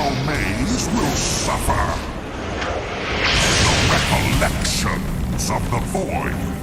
Our maze will suffer. The recollections of the void.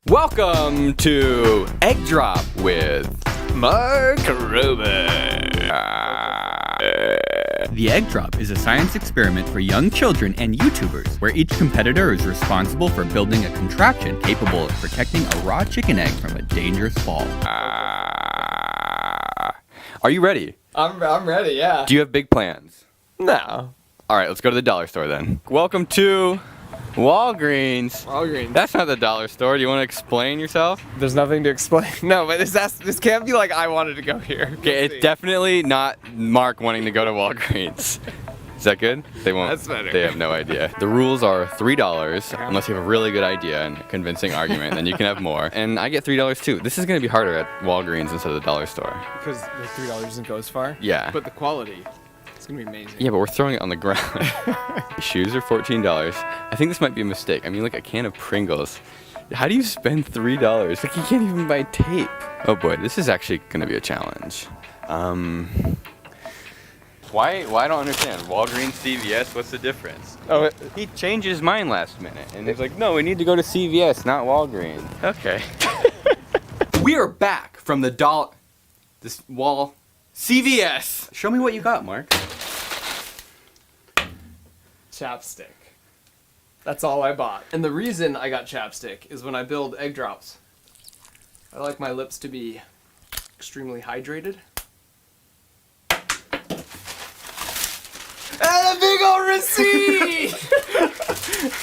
Welcome to Egg Drop with Mark Rober. The Egg Drop is a science experiment for young children and YouTubers, where each competitor is responsible for building a contraption capable of protecting a raw chicken egg from a dangerous fall. Are you ready? I'm ready, yeah. Do you have big plans? No. All right, let's go to the dollar store then. Welcome to Walgreens. Walgreens. That's not the dollar store. Do you want to explain yourself? There's nothing to explain. No, but this can't be like I wanted to go here. Okay, it's definitely not Mark wanting to go to Walgreens. Is that good? They won't. That's better. They have no idea. The rules are $3 unless you have a really good idea and a convincing argument, then you can have more. And I get $3 too. This is going to be harder at Walgreens instead of the dollar store. Because the $3 doesn't go as far? Yeah. But the quality, it's going to be amazing. Yeah, but we're throwing it on the ground. Shoes are $14. I think this might be a mistake. I mean, like a can of Pringles. How do you spend $3? Like, you can't even buy tape. Oh boy, this is actually going to be a challenge. Why I don't understand. Walgreens, CVS, what's the difference? Oh, He changed his mind last minute, and he's like, no, we need to go to CVS, not Walgreens. Okay. We are back from the CVS. Show me what you got, Mark. chapstick. That's all I bought. And the reason I got chapstick is when I build egg drops, I like my lips to be extremely hydrated. And a big old receipt!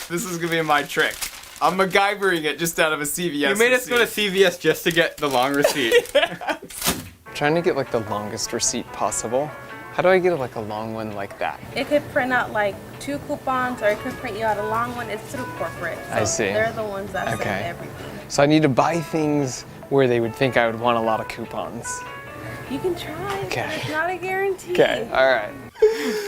This is gonna be my trick. I'm MacGyvering it just out of a CVS You made us go to CVS just to get the long receipt. I'm trying to get like the longest receipt possible. How do I get like a long one like that? It could print out like 2 coupons, or it could print you out a long one. It's through corporate. So I see. They're the ones that send Okay. everything. So I need to buy things where they would think I would want a lot of coupons. You can try. Okay. It's not a guarantee. Okay, alright.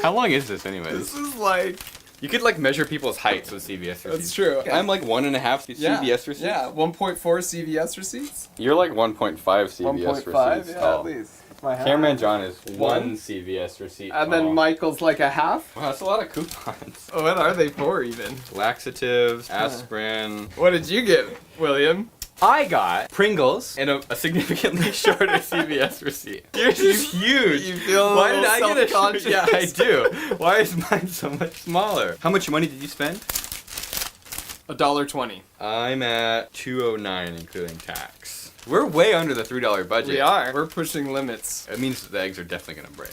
How long is this anyways? This is like... You could like measure people's heights with CVS receipts. That's true. I'm like 1.5 CVS receipts. Yeah, 1.4 CVS receipts. You're like 1.5 CVS 1.5, receipts yeah, tall. at least. My hat. Cameraman John is one One. CVS receipt And tall. then Michael's like a half. Wow, that's a lot of coupons. Oh, what are they for even? Laxatives, aspirin. What did you get, William? I got Pringles and a significantly shorter CVS receipt. Yours is huge. You feel Why did I get a self-conscious? Yeah, I do. Why is mine so much smaller? How much money did you spend? $1.20. I'm at $2.09 including tax. We're way under the $3 budget. We are. We're pushing limits. It means the eggs are definitely gonna break.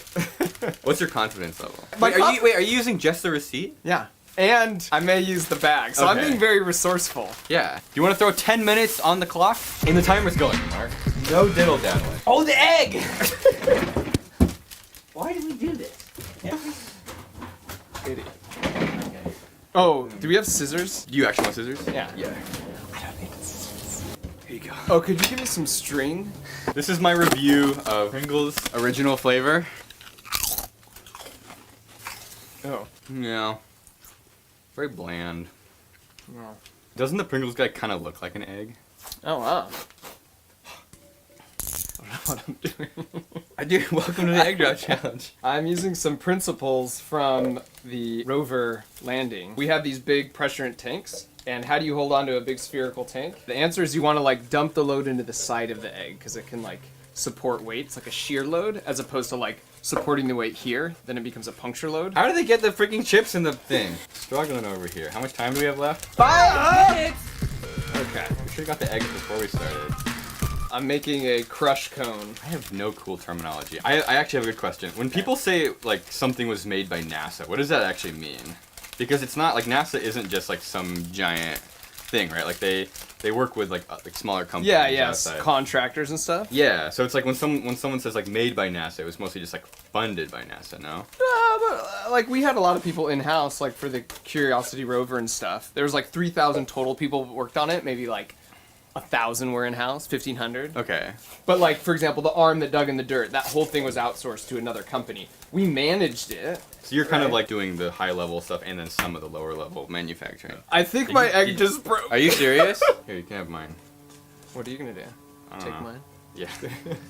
What's your confidence level? My Wait, are you using just the receipt? Yeah. And I may use the bag, so I'm Okay. being very resourceful. Yeah. Do you want to throw 10 minutes on the clock? And the timer's going, Mark. No diddle daddling. Oh, the egg! Why did we do this? Idiot. Oh, do we have scissors? Do you actually want scissors? Yeah. Yeah. I don't need scissors. Here you go. Oh, could you give me some string? This is my review of Pringles original flavor. Oh. Yeah. Very bland. No. Doesn't the Pringles guy kind of look like an egg? Oh, wow. I don't know what I'm doing. I do. Welcome to the Egg Drop Challenge. I'm using some principles from the rover landing. We have these big pressurant tanks, and how do you hold on to a big spherical tank? The answer is you want to like dump the load into the side of the egg, because it can like support weights, like a shear load, as opposed to like supporting the weight here, then it becomes a puncture load. How do they get the freaking chips in the thing? Struggling over here. How much time do we have left? 5 minutes! Okay. We should have got the eggs before we started. I'm making a crush cone. I have no cool terminology. I actually have a good question. When people say like something was made by NASA, what does that actually mean? Because it's not like NASA isn't just like some giant thing, right? Like they work with like smaller companies. Yeah, yes, outside. contractors and stuff. Yeah, so it's like when someone says like made by NASA, it was mostly just like funded by NASA, no? But like we had a lot of people in house, like for the Curiosity rover and stuff. There was like 3,000 total people who worked on it. Maybe like 1,000 were in house, 1,500. Okay. But like for example, the arm that dug in the dirt, that whole thing was outsourced to another company. We managed it. So you're kind of Right. like doing the high level stuff and then some of the lower level manufacturing. I think my egg just broke. Are you serious? Here, you can have mine. What are you gonna do? I don't Take know. mine. Yeah.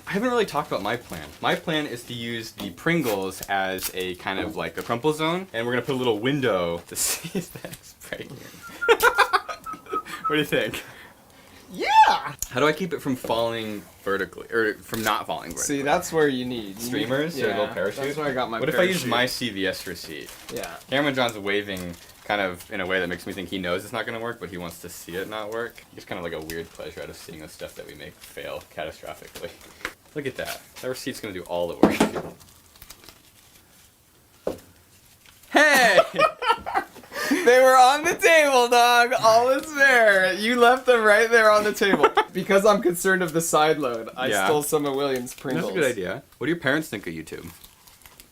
I haven't really talked about my plan. My plan is to use the Pringles as a kind of like a crumple zone, and we're gonna put a little window to see if that's pregnant. What do you think? Yeah! How do I keep it from falling vertically, or from not falling vertically? See, that's where you need Streamers or a little parachute? That's where I got my What if parachute. I use my CVS receipt? Yeah. Camera John's waving kind of in a way that makes me think he knows it's not going to work, but he wants to see it not work. He's kind of like a weird pleasure out of seeing the stuff that we make fail catastrophically. Look at that. That receipt's going to do all the work. Hey! They were on the table, dog. All is fair. You left them right there on the table. Because I'm concerned of the side load, I Yeah. stole some of William's Pringles. That's a good idea. What do your parents think of YouTube?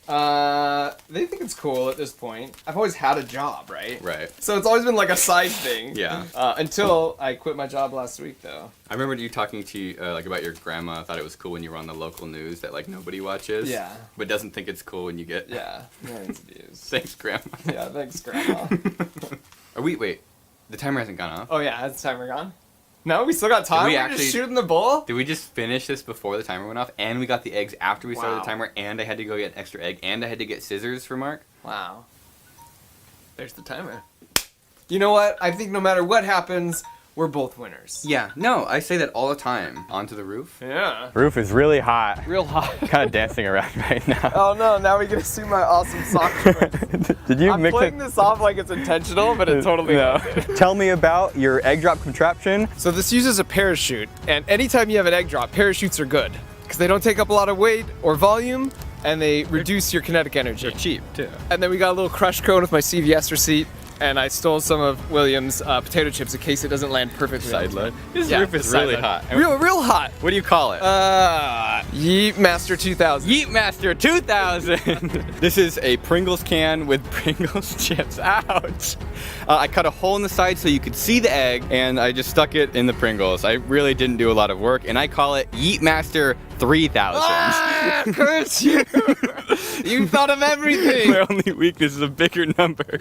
They think it's cool at this point. I've always had a job, right? Right. So it's always been like a side thing. Yeah. Until I quit my job last week, though. I remember you talking to like about your grandma. Thought it was cool when you were on the local news that like nobody watches. Yeah. But doesn't think it's cool when you get. Yeah. Millions of views. Thanks, grandma. Yeah, thanks, Grandma. Are we? Wait. The timer hasn't gone off. Oh yeah, has the timer gone? No, we still got time. we We're actually- just shooting the bull. Did we just finish this before the timer went off? And we got the eggs after we started Wow. the timer, and I had to go get an extra egg, and I had to get scissors for Mark. Wow. There's the timer. You know what? I think no matter what happens, we're both winners. Yeah. No, I say that all the time. Onto the roof. Yeah. Roof is really hot. Real hot. Kind of dancing around right now. Oh no, now we get to see my awesome sock choice. Did you I'm mix playing it? this off like it's intentional, but it totally No. isn't. Tell me about your egg drop contraption. So this uses a parachute, and anytime you have an egg drop, parachutes are good. Because they don't take up a lot of weight or volume, and they reduce your kinetic energy. They're cheap too. And then we got a little crush cone with my CVS receipt, and I stole some of William's potato chips in case it doesn't land perfectly. Side on load. time. This Yeah, roof is side really load. hot. Real hot. What do you call it? Yeet Master 2000. Yeet Master 2000. This is a Pringles can with Pringles chips. Ouch. I cut a hole in the side so you could see the egg, and I just stuck it in the Pringles. I really didn't do a lot of work, and I call it Yeet Master 3000. Ah, curse you! You thought of everything. My only weakness is a bigger number.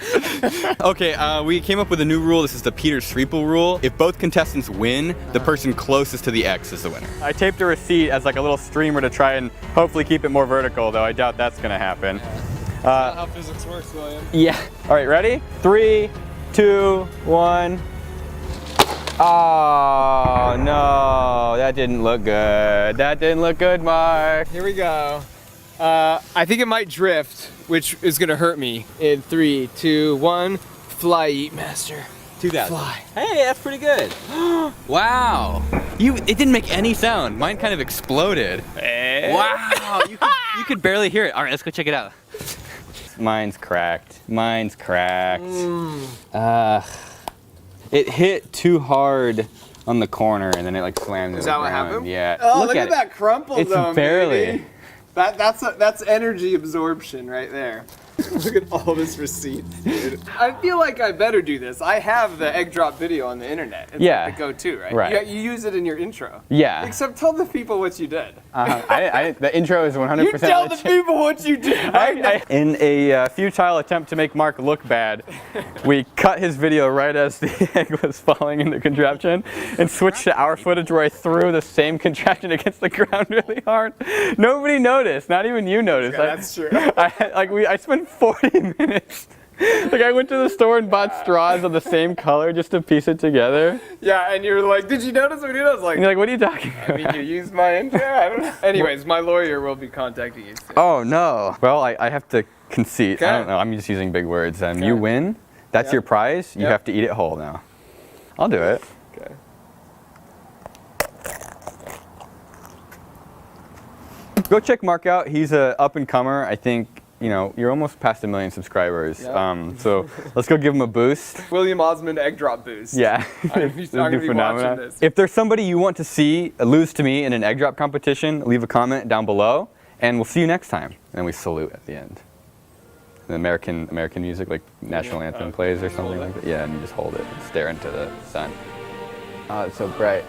Okay, we came up with a new rule. This is the Peter Sreeple rule. If both contestants win, the person closest to the X is the winner. I taped a receipt as like a little streamer to try and hopefully keep it more vertical, though I doubt that's gonna happen. How physics works, William. Yeah. All right, ready? 3, 2, 1. Oh, no, that didn't look good. That didn't look good, Mark. Here we go. I think it might drift, which is gonna hurt me. In 3, 2, 1, fly, Yeet Master. 2000. Fly. Hey, that's pretty good. Wow. It didn't make any sound. Mine kind of exploded. Wow. You could barely hear it. All right, let's go check it out. Mine's cracked. Mine's cracked. It hit too hard on the corner and then it like slammed. Is to the that what ground. happened? Yeah. Oh, look at it. that crumple It's zone, barely. baby. That's energy absorption right there. Look at all this receipts, dude. I feel like I better do this. I have the egg drop video on the internet. It's Yeah. like the go-to, right? Right. You use it in your intro. Yeah. Except tell the people what you did. The intro is 100% You tell the legit. people what you did. In a futile attempt to make Mark look bad, we cut his video right as the egg was falling in the contraption and switched to our footage where I threw the same contraption against the ground really hard. Nobody noticed, not even you noticed. Yeah, that's true. I spent 40 minutes. Like I went to the store and bought straws of the same color just to piece it together. Yeah, and you're like, did you notice what you did? I was like, And you're like, what are you talking I about? mean, you used my intro? I don't know. Anyways, my lawyer will be contacting you soon. Oh no. Well, I have to concede. I Okay. don't know. I'm just using big words. You win. That's Yep. your prize. You Yep. have to eat it whole now. I'll do it. Okay. Go check Mark out. He's a up and comer. I think you're almost past 1 million subscribers. Yep. So let's go give him a boost. William Osmond egg drop boost. Yeah. I'm gonna be watching this. If there's somebody you want to see lose to me in an egg drop competition, leave a comment down below, and we'll see you next time. And then we salute at the end. The American music, like national anthem plays or something like that. Yeah, and you just hold it and stare into the sun. Oh, it's so bright.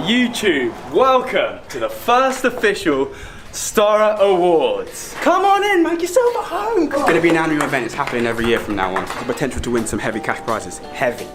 YouTube, welcome to the first official Star Awards. Come on in, make yourself at home. It's going to be an annual event. It's happening every year from now on. The potential to win some heavy cash prizes. Heavy.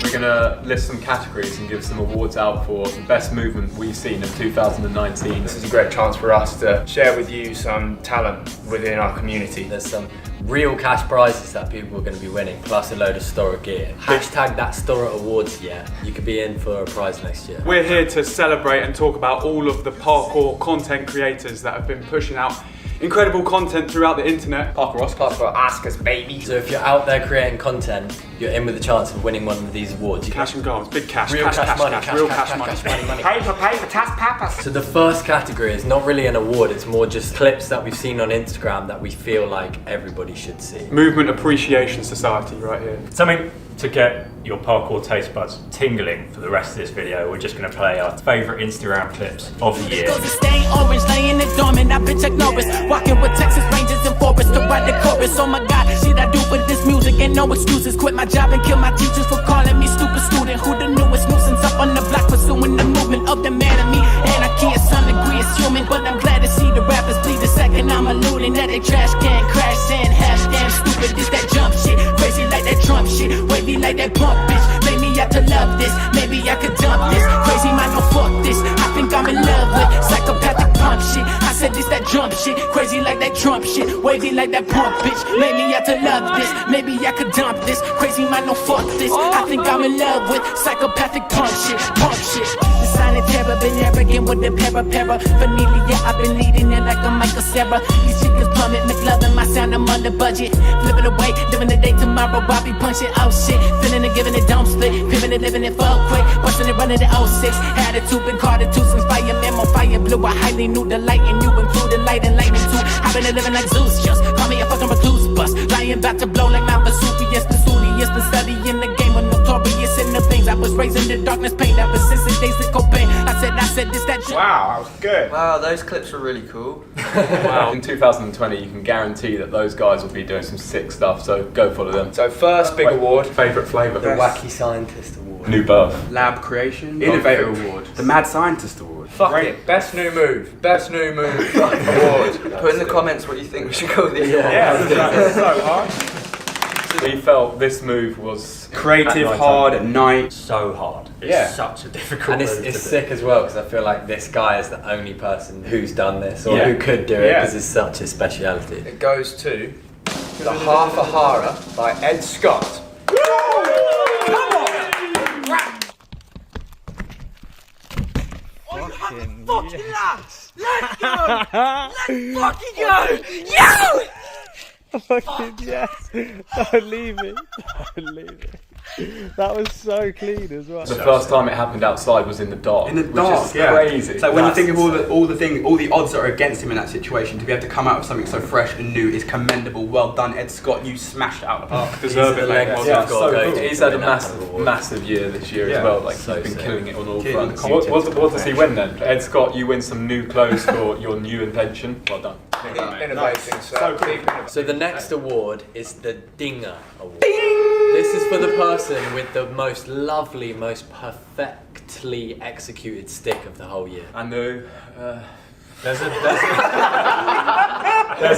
We're going to list some categories and give some awards out for the best movement we've seen in 2019. This is a great chance for us to share with you some talent within our community. There's some real cash prizes that people are going to be winning, plus a load of Stora gear. Hashtag that Stora Awards, yeah. You could be in for a prize next year. We're here to celebrate and talk about all of the parkour content creators that have been pushing out incredible content throughout the internet. Parkour Oscars, baby. So if you're out there creating content, you're in with a chance of winning one of these awards. Cash and goals, big cash, Real cash, cash money, cash, real cash, cash money. cash money. Paper, task papas. So the first category is not really an award, it's more just clips that we've seen on Instagram that we feel like everybody should see. Movement Appreciation Society right here. Something to get your parkour taste buds tingling for the rest of this video. We're just going to play our favourite Instagram clips of the year. Stay orange, laying it dormant, I bitch like Norris. Walking with Texas Rangers and Forest to ride the chorus. Oh my god, shit I do with this music and no excuses. Quit my job and kill my teachers for calling me stupid student. Who the newest nuisance up on the block pursuing the movement of the man of me. Anarchy is some degree is human, but I'm glad to see the rappers bleed. The second I'm alluding that they trash can crash in. Hashtag stupid, this that jump shit. Crazy like that Trump shit. Wavy like that pump bitch. Made me out to love this. Maybe I could dump this. Crazy mind, no fuck this. I think I'm in love with psychopathic pump shit. I said this that jump shit. Crazy like that Trump shit. Wavy like that pump bitch. Made me out to love this. Maybe I could dump this. Crazy mind, no fuck this. I think I'm in love with psychopathic pump shit. Pump shit. The silent terror, been arrogant with the paraphernalia. I've been leading it like a Michael Sarah. These chickens plummet, McLovin, my sound, I'm under budget. Flipping away, living the day tomorrow, I'll be punching. Oh shit, feeling it, giving it, don't split. Pivoting it, living it, full quick. Busting it, running it, 06. Attitude, been caught it too since fireman on fire blue. I highly knew the light and you included light and lightning too. I've been living like Zeus, just call me a fucking recluse bus. Lying about to blow like Mount Vesuvius. The studious, been studying the game of notorious in the things. I was raised in the darkness, pain ever since the days of Cobain. I said this, that shit. Wow, that was good. Wow, those clips were really cool. Wow. In 2020, you can guarantee that those guys will be doing some sick stuff, so go follow them. So first big award. Favourite flavour? The Wacky Scientist Award. New buff. Lab Creation. Innovator Award. The Mad Scientist Award. Fuck it. Best new move. Best new move. Award. Put in the comments what you think we should go with this. Yeah, so hard. We felt this move was Creative, at hard, at night. So hard. It's Yeah. such a difficult And move it's to sick as well because I feel like this guy is the only person who's done this or Yeah. who could do it Yeah. because it's such a speciality. It goes to the Half a Hara by Ed Scott. Fucking yes! Don't leave it. Don't leave it. That was so clean as well. The first time it happened outside was in the dark. In the dark, which is yeah. crazy. It's like when you think of all the odds that are against him in that situation, to be able to come out with something so fresh and new is commendable. Well done, Ed Scott. You smashed it out of the park. Deserve He's it, the mate. leg Yeah, he's so got to go cool. to He's to had a win that award. massive year this year Yeah. as well. Like So he's been sick. killing it on all Kid fronts. in What does he win then? Ed Scott, you win some new clothes for your new invention. Well done. Innovating, so deep innovating. So the next award is the Dinger Award. This is for the person with the most lovely, most perfectly executed stick of the whole year. I know. There's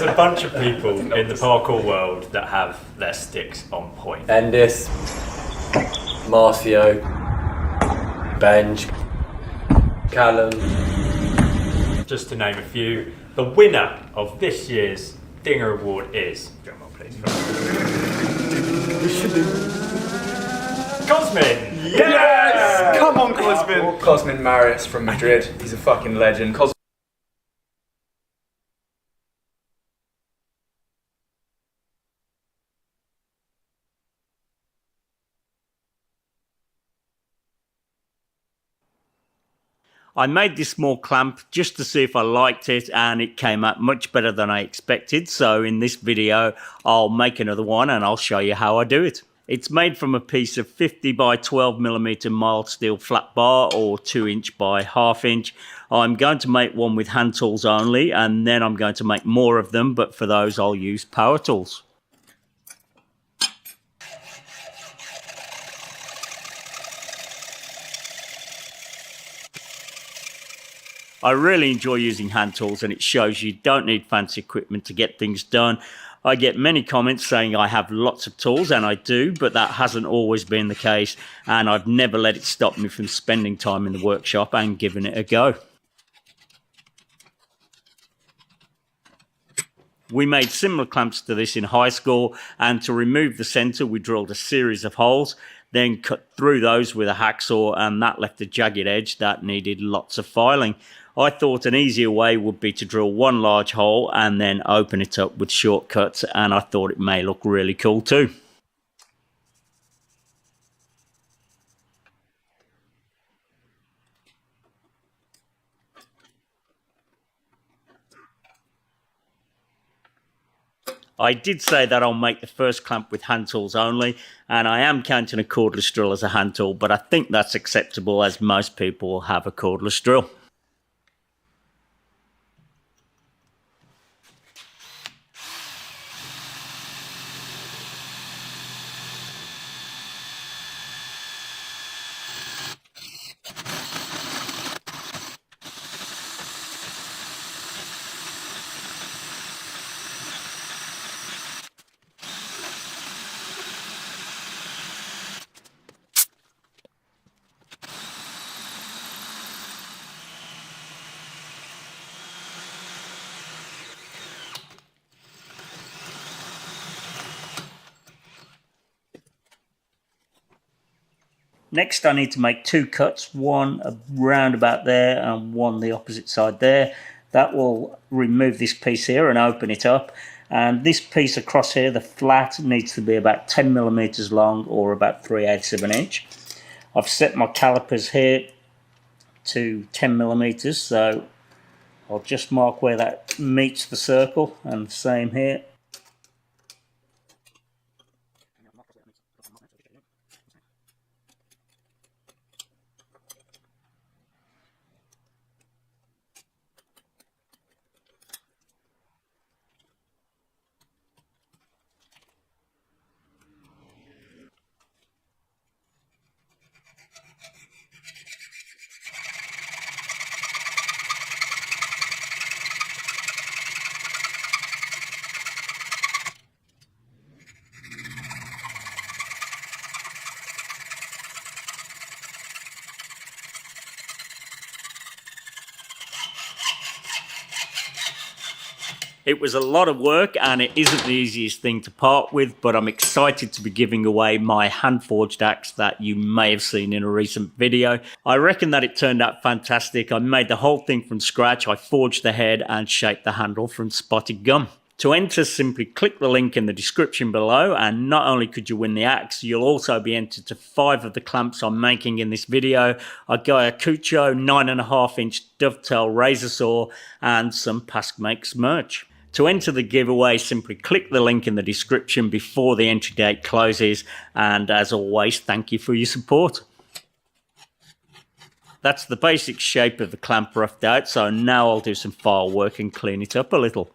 a bunch of people in the parkour world that have their sticks on point. Bendis, Marcio, Benj, Callum. Just to name a few, the winner of this year's Dinger Award is... Drum roll, please. Cosmin! Yes! Come on, Cosmin! Cosmin Marius from Madrid. He's a fucking legend. I made this small clamp just to see if I liked it, and it came out much better than I expected. So in this video, I'll make another one and I'll show you how I do it. It's made from a piece of 50 by 12 millimeter mild steel flat bar or 2" by 1/2 inch. I'm going to make one with hand tools only, and then I'm going to make more of them, but for those I'll use power tools. I really enjoy using hand tools, and it shows you don't need fancy equipment to get things done. I get many comments saying I have lots of tools, and I do, but that hasn't always been the case, and I've never let it stop me from spending time in the workshop and giving it a go. We made similar clamps to this in high school, and to remove the centre we drilled a series of holes, then cut through those with a hacksaw, and that left a jagged edge that needed lots of filing. I thought an easier way would be to drill one large hole and then open it up with shortcuts, and I thought it may look really cool too. I did say that I'll make the first clamp with hand tools only, and I am counting a cordless drill as a hand tool, but I think that's acceptable as most people will have a cordless drill. Next I need to make 2 cuts, one around about there and one the opposite side there. That will remove this piece here and open it up. And this piece across here, the flat, needs to be about 10 millimeters long or about 3/8 of an inch. I've set my calipers here to 10 millimeters, so I'll just mark where that meets the circle, and the same here. It was a lot of work, and it isn't the easiest thing to part with, but I'm excited to be giving away my hand-forged axe that you may have seen in a recent video. I reckon that it turned out fantastic. I made the whole thing from scratch. I forged the head and shaped the handle from spotted gum. To enter, simply click the link in the description below, and not only could you win the axe, you'll also be entered to 5 of the clamps I'm making in this video. I got a Cuccio 9.5-inch dovetail razor saw and some past makes merch. To enter the giveaway, simply click the link in the description before the entry date closes, and as always, thank you for your support. That's the basic shape of the clamp roughed out, so now I'll do some file work and clean it up a little.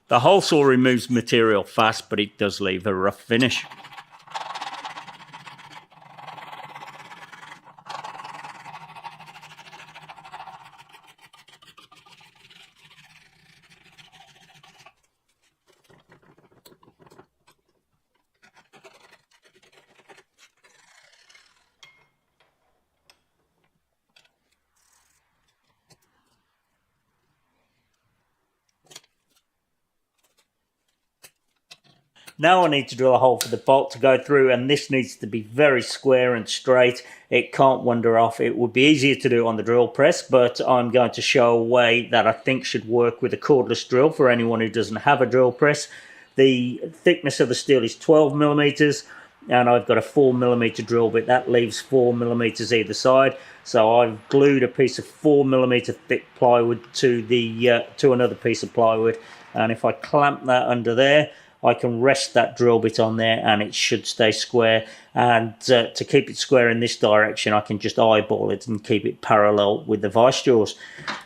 The hole saw removes material fast, but it does leave a rough finish. Now I need to drill a hole for the bolt to go through, and this needs to be very square and straight. It can't wander off. It would be easier to do on the drill press, but I'm going to show a way that I think should work with a cordless drill for anyone who doesn't have a drill press. The thickness of the steel is 12 millimeters, and I've got a 4 millimeter drill bit. That leaves 4 millimeters either side. So I've glued a piece of 4 millimeter thick plywood to another piece of plywood, And if I clamp that under there, I can rest that drill bit on there and it should stay square. And to keep it square in this direction, I can just eyeball it and keep it parallel with the vice jaws.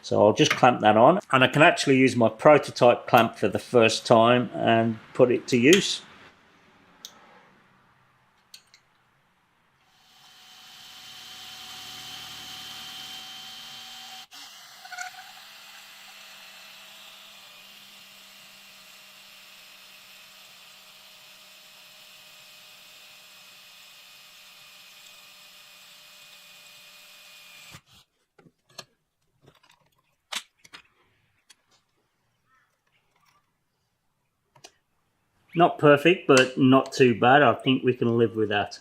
So I'll just clamp that on, and I can actually use my prototype clamp for the first time and put it to use. Not perfect, but not too bad. I think we can live with that.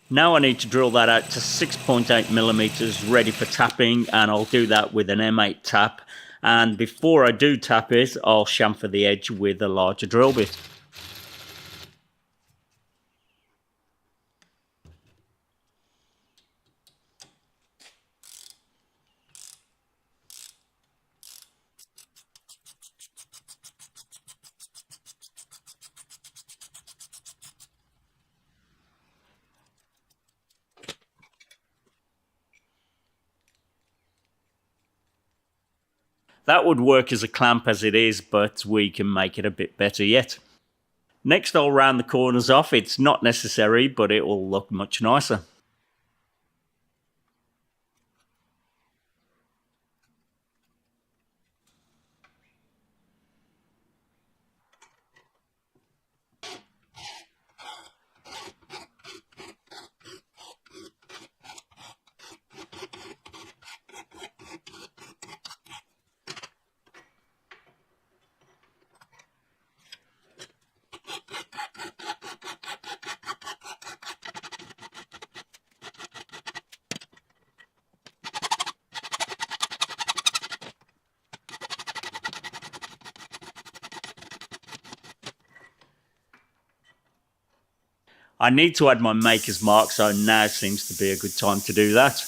Now I need to drill that out to 6.8 millimeters, ready for tapping, and I'll do that with an M8 tap. And before I do tap it, I'll chamfer the edge with a larger drill bit. That would work as a clamp as it is, but we can make it a bit better yet. Next, I'll round the corners off. It's not necessary, but it will look much nicer. I need to add my maker's mark, so now seems to be a good time to do that.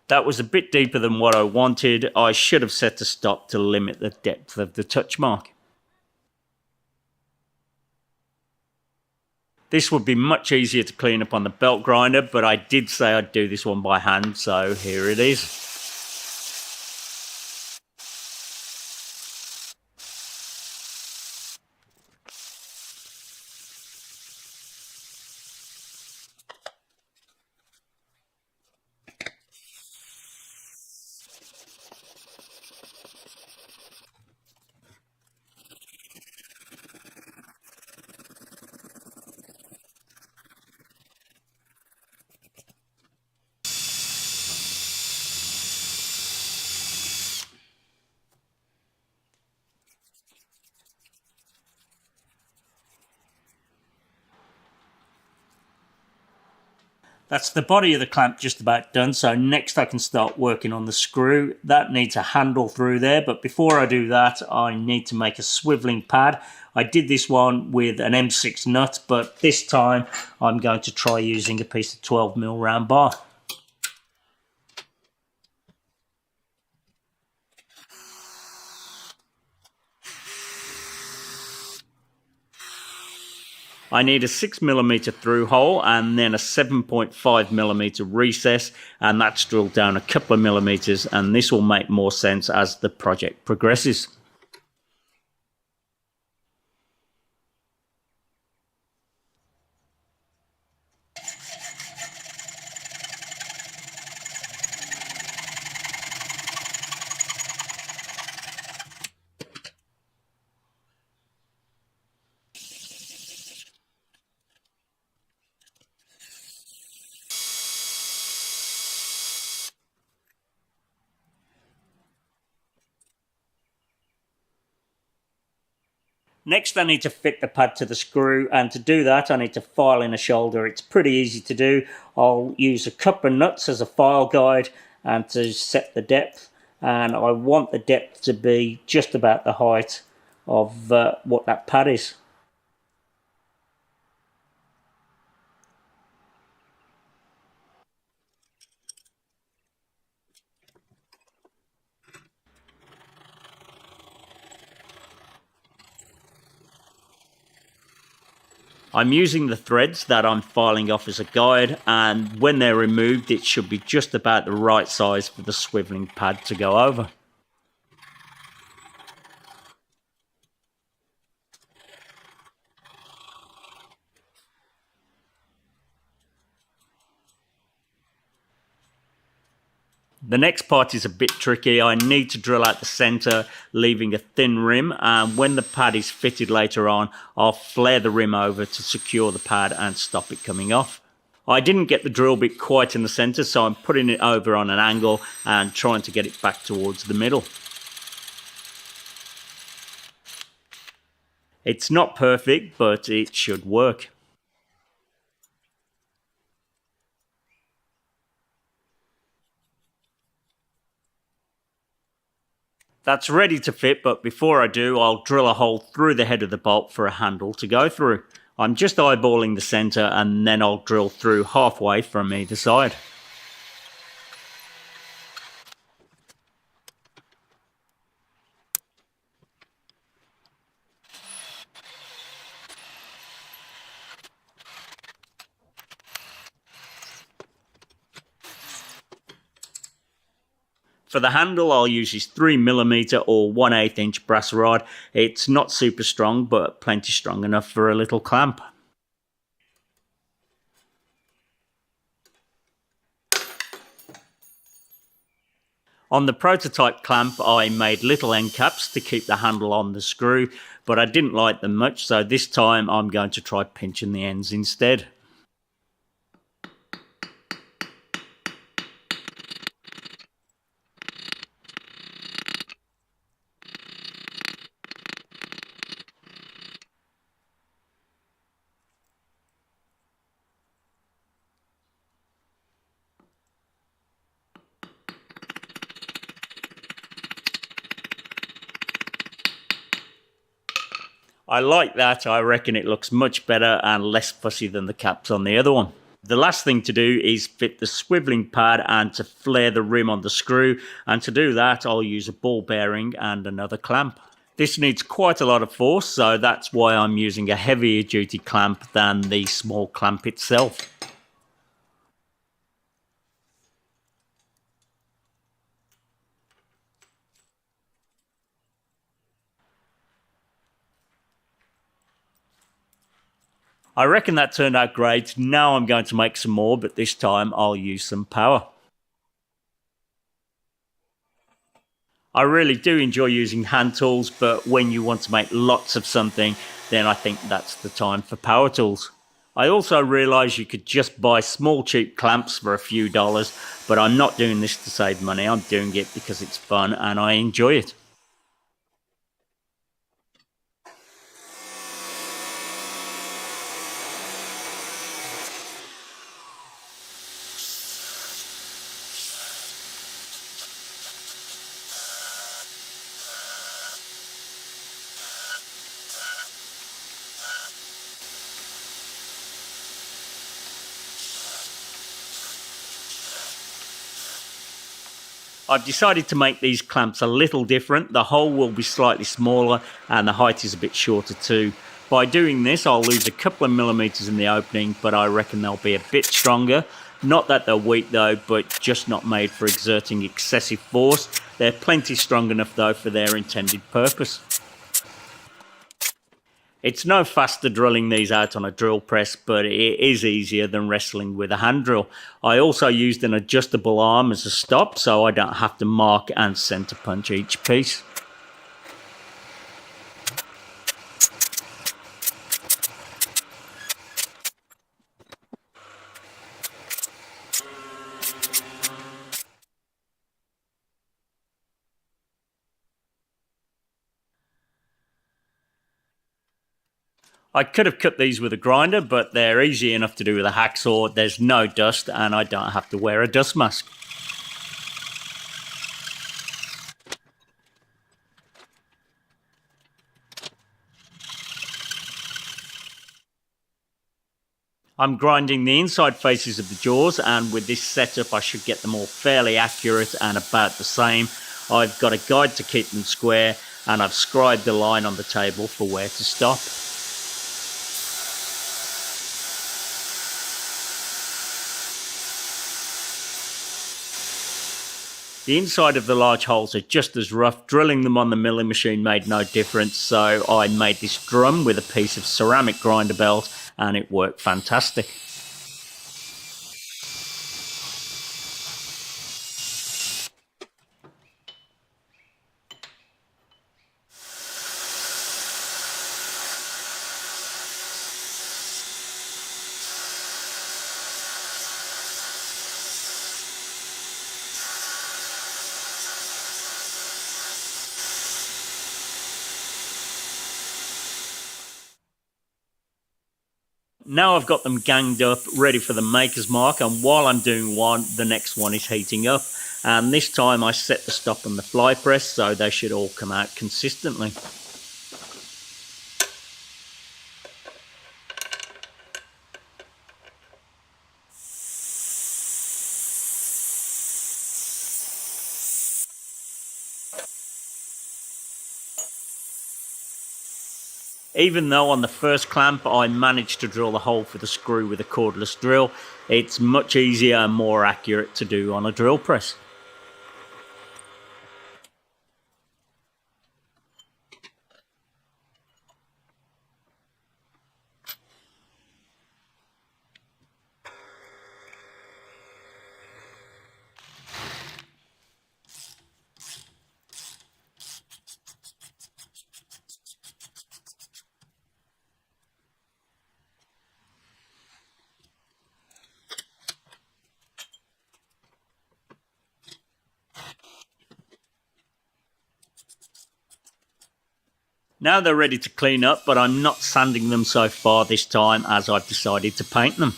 That was a bit deeper than what I wanted. I should have set a stop to limit the depth of the touch mark. This would be much easier to clean up on the belt grinder, but I did say I'd do this one by hand, so here it is. That's the body of the clamp just about done, so next I can start working on the screw. That needs a handle through there, but before I do that, I need to make a swiveling pad. I did this one with an M6 nut, but this time I'm going to try using a piece of 12mm round bar. I need a 6mm through hole and then a 7.5mm recess, and that's drilled down a couple of millimeters, and this will make more sense as the project progresses. Next I need to fit the pad to the screw, and to do that I need to file in a shoulder. It's pretty easy to do. I'll use a couple of nuts as a file guide and to set the depth, and I want the depth to be just about the height of what that pad is. I'm using the threads that I'm filing off as a guide, and when they're removed it should be just about the right size for the swiveling pad to go over. The next part is a bit tricky. I need to drill out the center, leaving a thin rim, and when the pad is fitted later on, I'll flare the rim over to secure the pad and stop it coming off. I didn't get the drill bit quite in the center, so I'm putting it over on an angle and trying to get it back towards the middle. It's not perfect, but it should work. That's ready to fit, but before I do, I'll drill a hole through the head of the bolt for a handle to go through. I'm just eyeballing the center and then I'll drill through halfway from either side. For the handle, I'll use this 3mm or 1/8 inch brass rod. It's not super strong, but plenty strong enough for a little clamp. On the prototype clamp, I made little end caps to keep the handle on the screw, but I didn't like them much, so this time I'm going to try pinching the ends instead. I like that. I reckon it looks much better and less fussy than the caps on the other one. The last thing to do is fit the swiveling pad and to flare the rim on the screw, and to do that I'll use a ball bearing and another clamp. This needs quite a lot of force, so that's why I'm using a heavier duty clamp than the small clamp itself. I reckon that turned out great. Now I'm going to make some more, but this time I'll use some power. I really do enjoy using hand tools, but when you want to make lots of something, then I think that's the time for power tools. I also realise you could just buy small cheap clamps for a few dollars, but I'm not doing this to save money. I'm doing it because it's fun and I enjoy it. I've decided to make these clamps a little different. The hole will be slightly smaller and the height is a bit shorter too. By doing this, I'll lose a couple of millimeters in the opening, but I reckon they'll be a bit stronger. Not that they're weak though, but just not made for exerting excessive force. They're plenty strong enough though for their intended purpose. It's no faster drilling these out on a drill press, but it is easier than wrestling with a hand drill. I also used an adjustable arm as a stop, so I don't have to mark and center punch each piece. I could have cut these with a grinder, but they're easy enough to do with a hacksaw. There's no dust and I don't have to wear a dust mask. I'm grinding the inside faces of the jaws, and with this setup I should get them all fairly accurate and about the same. I've got a guide to keep them square and I've scribed a line on the table for where to stop. The inside of the large holes are just as rough. Drilling them on the milling machine made no difference, so I made this drum with a piece of ceramic grinder belt and it worked fantastic. Now I've got them ganged up, ready for the maker's mark, and while I'm doing one, the next one is heating up. And this time I set the stop on the fly press, so they should all come out consistently. Even though on the first clamp I managed to drill the hole for the screw with a cordless drill, it's much easier and more accurate to do on a drill press. Now they're ready to clean up, but I'm not sanding them so far this time as I've decided to paint them.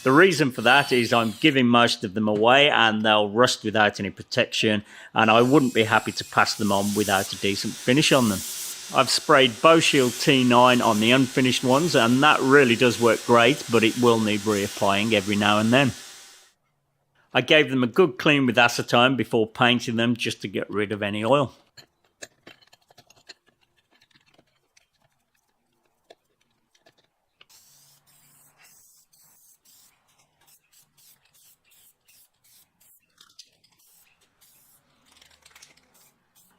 The reason for that is I'm giving most of them away and they'll rust without any protection, and I wouldn't be happy to pass them on without a decent finish on them. I've sprayed Shield T9 on the unfinished ones and that really does work great, but it will need reapplying every now and then. I gave them a good clean with acetone before painting them just to get rid of any oil.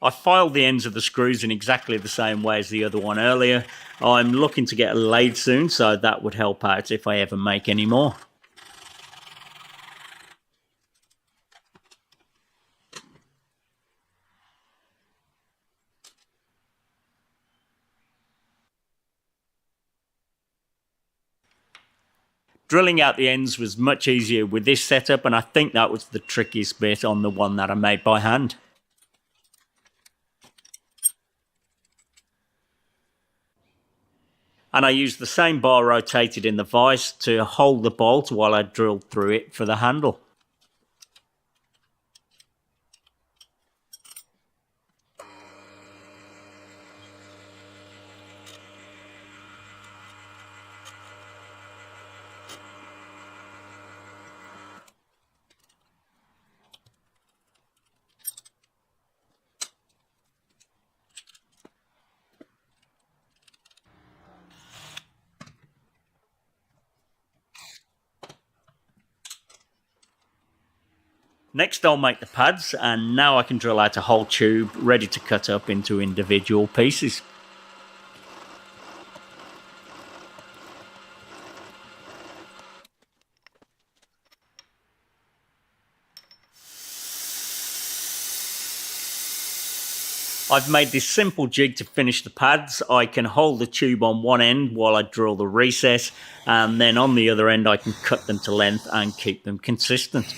I filed the ends of the screws in exactly the same way as the other one earlier. I'm looking to get a lathe soon, so that would help out if I ever make any more. Drilling out the ends was much easier with this setup, and I think that was the trickiest bit on the one that I made by hand. And I used the same bar rotated in the vise to hold the bolt while I drilled through it for the handle. Next I'll make the pads, and now I can drill out a whole tube ready to cut up into individual pieces. I've made this simple jig to finish the pads. I can hold the tube on one end while I drill the recess, and then on the other end I can cut them to length and keep them consistent.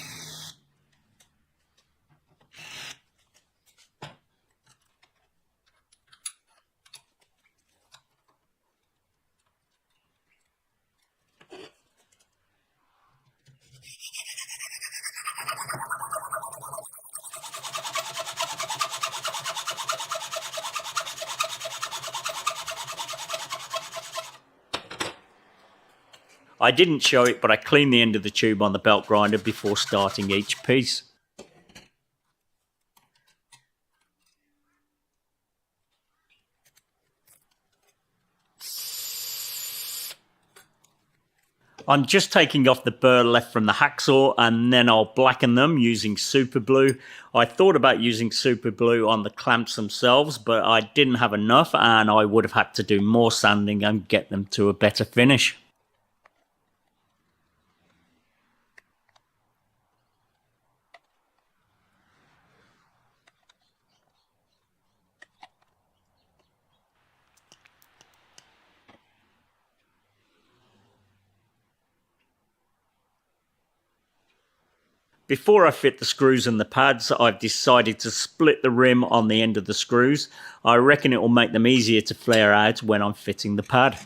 I didn't show it, but I cleaned the end of the tube on the belt grinder before starting each piece. I'm just taking off the burr left from the hacksaw and then I'll blacken them using super glue. I thought about using super glue on the clamps themselves, but I didn't have enough and I would have had to do more sanding and get them to a better finish. Before I fit the screws and the pads, I've decided to split the rim on the end of the screws. I reckon it will make them easier to flare out when I'm fitting the pad.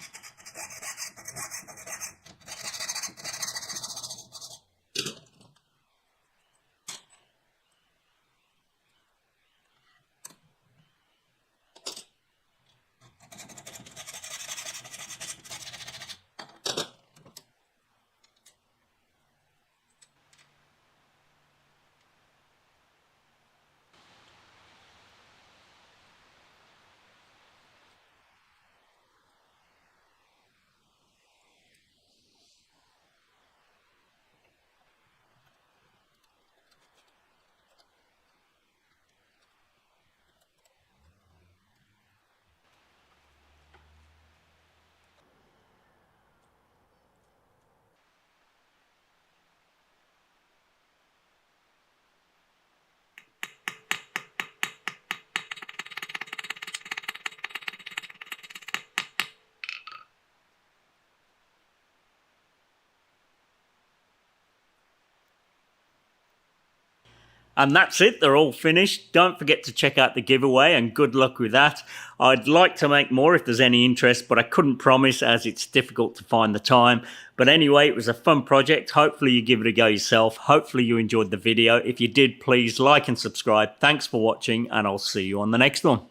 And that's it, they're all finished. Don't forget to check out the giveaway and good luck with that. I'd like to make more if there's any interest, but I couldn't promise as it's difficult to find the time. But anyway, it was a fun project. Hopefully you give it a go yourself. Hopefully you enjoyed the video. If you did, please like and subscribe. Thanks for watching and I'll see you on the next one.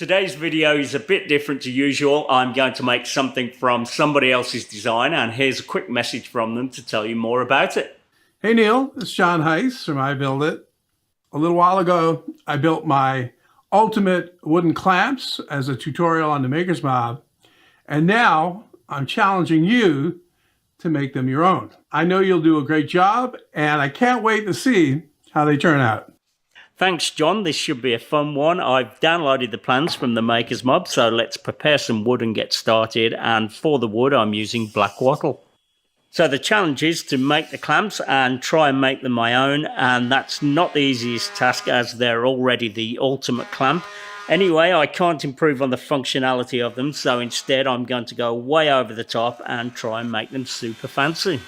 Today's video is a bit different to usual. I'm going to make something from somebody else's design and here's a quick message from them to tell you more about it. Hey Neil, it's John Heiss from I Build It. A little while ago, I built my ultimate wooden clamps as a tutorial on the Maker's Mob, and now I'm challenging you to make them your own. I know you'll do a great job, and I can't wait to see how they turn out. Thanks, John. This should be a fun one. I've downloaded the plans from the Maker's Mob, so let's prepare some wood and get started. And for the wood, I'm using black wattle. So the challenge is to make the clamps and try and make them my own, and that's not the easiest task as they're already the ultimate clamp. Anyway, I can't improve on the functionality of them, so instead I'm going to go way over the top and try and make them super fancy.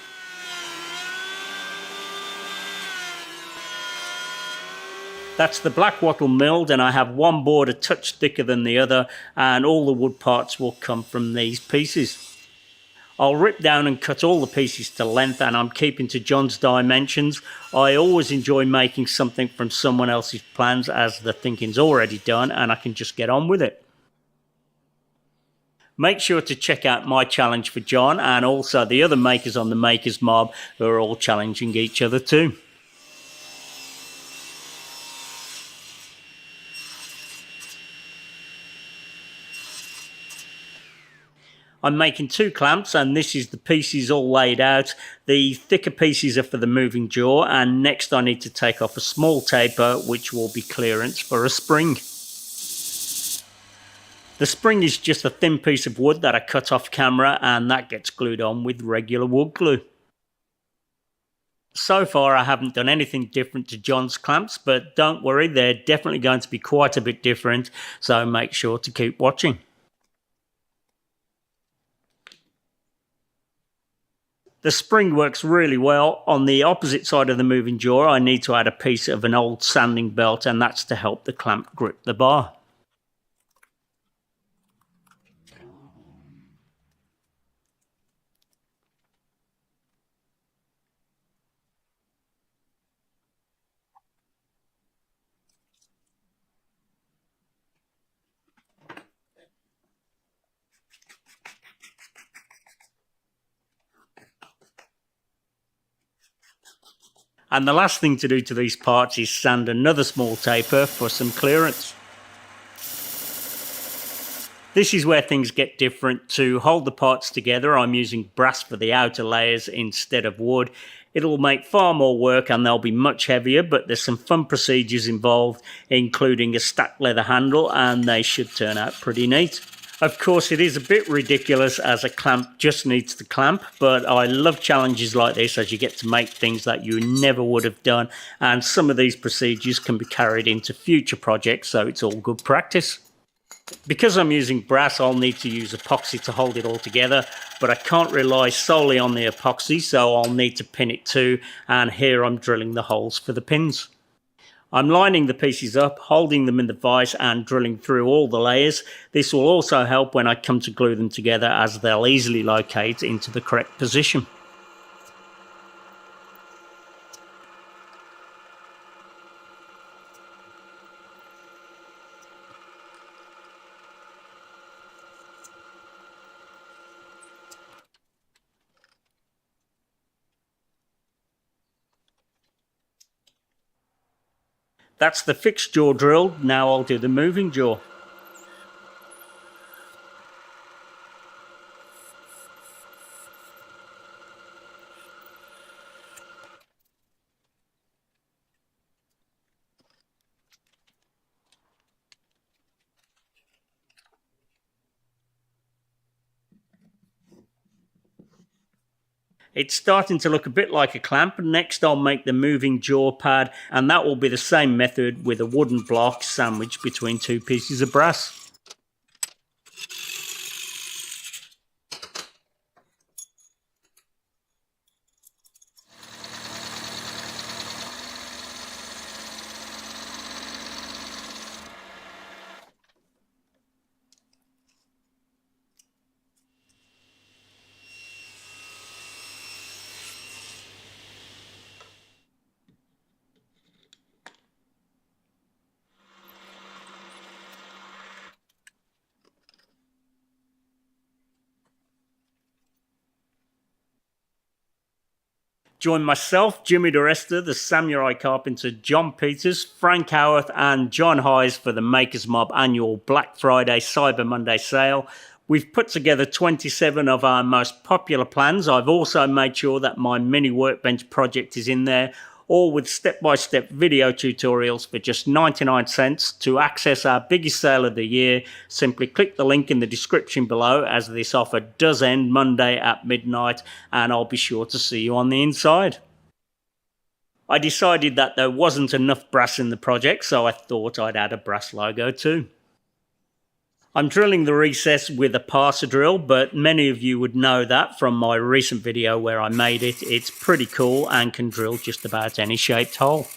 That's the black wattle milled, and I have one board a touch thicker than the other, and all the wood parts will come from these pieces. I'll rip down and cut all the pieces to length, and I'm keeping to John's dimensions. I always enjoy making something from someone else's plans as the thinking's already done and I can just get on with it. Make sure to check out my challenge for John and also the other makers on the Maker's Mob who are all challenging each other too. I'm making two clamps and this is the pieces all laid out. The thicker pieces are for the moving jaw and next I need to take off a small taper which will be clearance for a spring. The spring is just a thin piece of wood that I cut off camera and that gets glued on with regular wood glue. So far I haven't done anything different to John's clamps, but don't worry, they're definitely going to be quite a bit different, so make sure to keep watching. The spring works really well. On the opposite side of the moving jaw, I need to add a piece of an old sanding belt, and that's to help the clamp grip the bar. And the last thing to do to these parts is sand another small taper for some clearance. This is where things get different. To hold the parts together, I'm using brass for the outer layers instead of wood. It'll make far more work and they'll be much heavier, but there's some fun procedures involved, including a stacked leather handle, and they should turn out pretty neat. Of course, it is a bit ridiculous as a clamp just needs to clamp, but I love challenges like this as you get to make things that you never would have done, and some of these procedures can be carried into future projects, so it's all good practice. Because I'm using brass, I'll need to use epoxy to hold it all together, but I can't rely solely on the epoxy, so I'll need to pin it too, and here I'm drilling the holes for the pins. I'm lining the pieces up, holding them in the vise and drilling through all the layers. This will also help when I come to glue them together, as they'll easily locate into the correct position. That's the fixed jaw drilled. Now I'll do the moving jaw. It's starting to look a bit like a clamp. Next I'll make the moving jaw pad, and that will be the same method with a wooden block sandwiched between two pieces of brass. Join myself, Jimmy DeResta, the Samurai Carpenter, John Peters, Frank Howarth and John Hayes for the Makers Mob annual Black Friday Cyber Monday sale. We've put together 27 of our most popular plans. I've also made sure that my mini workbench project is in there, all with step-by-step video tutorials for just 99 cents. To access our biggest sale of the year, simply click the link in the description below, as this offer does end Monday at midnight, and I'll be sure to see you on the inside. I decided that there wasn't enough brass in the project, so I thought I'd add a brass logo too. I'm drilling the recess with a parser drill, but many of you would know that from my recent video where I made it. It's pretty cool and can drill just about any shaped hole.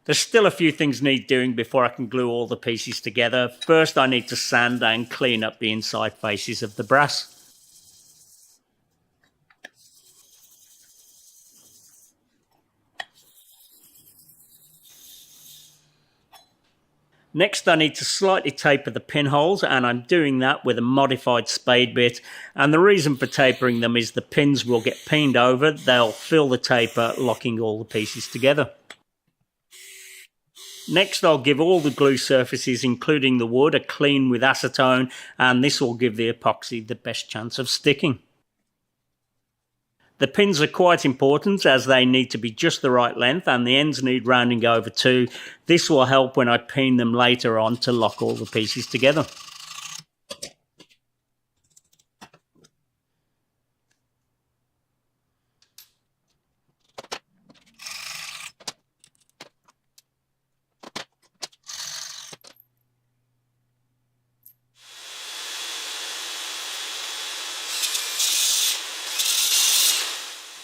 There's still a few things need doing before I can glue all the pieces together. First I need to sand and clean up the inside faces of the brass. Next I need to slightly taper the pinholes, and I'm doing that with a modified spade bit, and the reason for tapering them is the pins will get peened over, they'll fill the taper, locking all the pieces together. Next I'll give all the glue surfaces, including the wood, a clean with acetone, and this will give the epoxy the best chance of sticking. The pins are quite important as they need to be just the right length and the ends need rounding over too. This will help when I peen them later on to lock all the pieces together.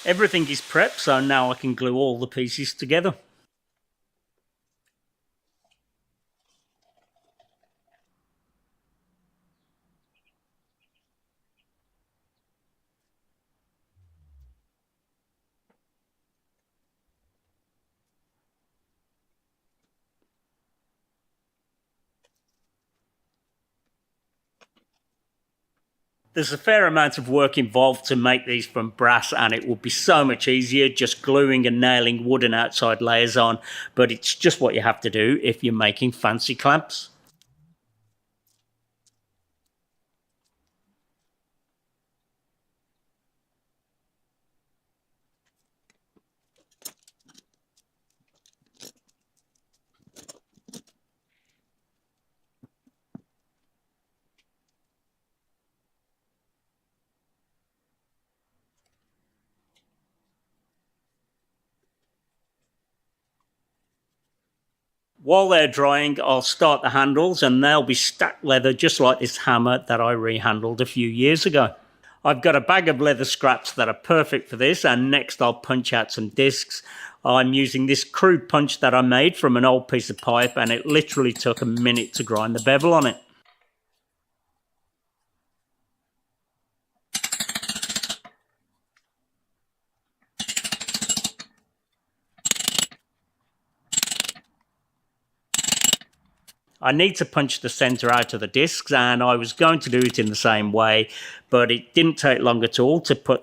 Everything is prepped, so now I can glue all the pieces together. There's a fair amount of work involved to make these from brass, and it would be so much easier just gluing and nailing wooden outside layers on, but it's just what you have to do if you're making fancy clamps. While they're drying, I'll start the handles, and they'll be stacked leather just like this hammer that I rehandled a few years ago. I've got a bag of leather scraps that are perfect for this, and next I'll punch out some discs. I'm using this crude punch that I made from an old piece of pipe, and it literally took a minute to grind the bevel on it. I need to punch the center out of the discs, and I was going to do it in the same way, but it didn't take long at all to put.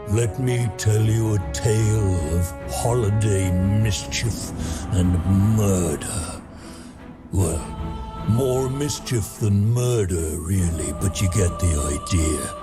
Let me tell you a tale of holiday mischief and murder. Well, more mischief than murder, really, but you get the idea.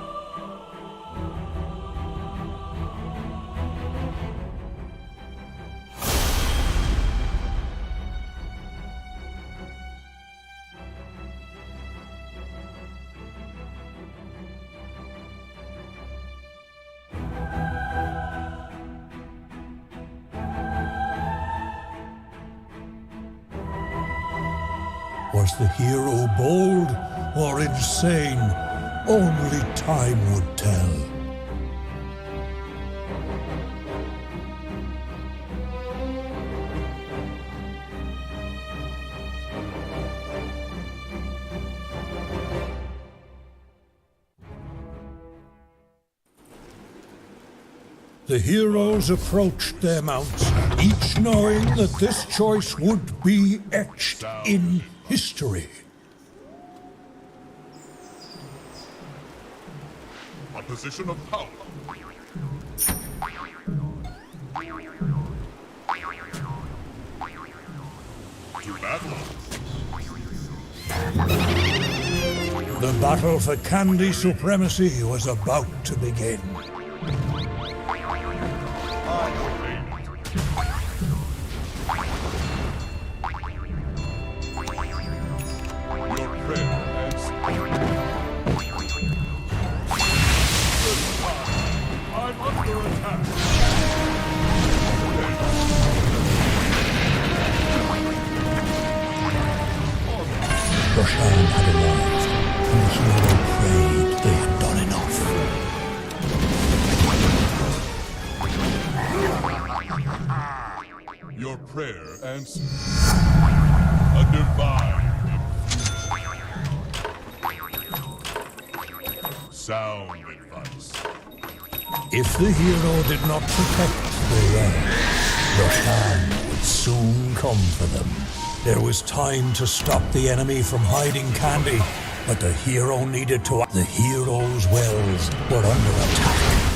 Was the hero bold or insane? Only time would tell. The heroes approached their mounts, each knowing that this choice would be etched in history. A position of power. To battle. The battle for candy supremacy was about to begin. Roshan had arrived. your prayer answered. A divine infusion. Sound advice. If the hero did not protect the realm, Roshan would soon come for them. There was time to stop the enemy from hiding candy, but the hero needed to... The hero's wells were under attack.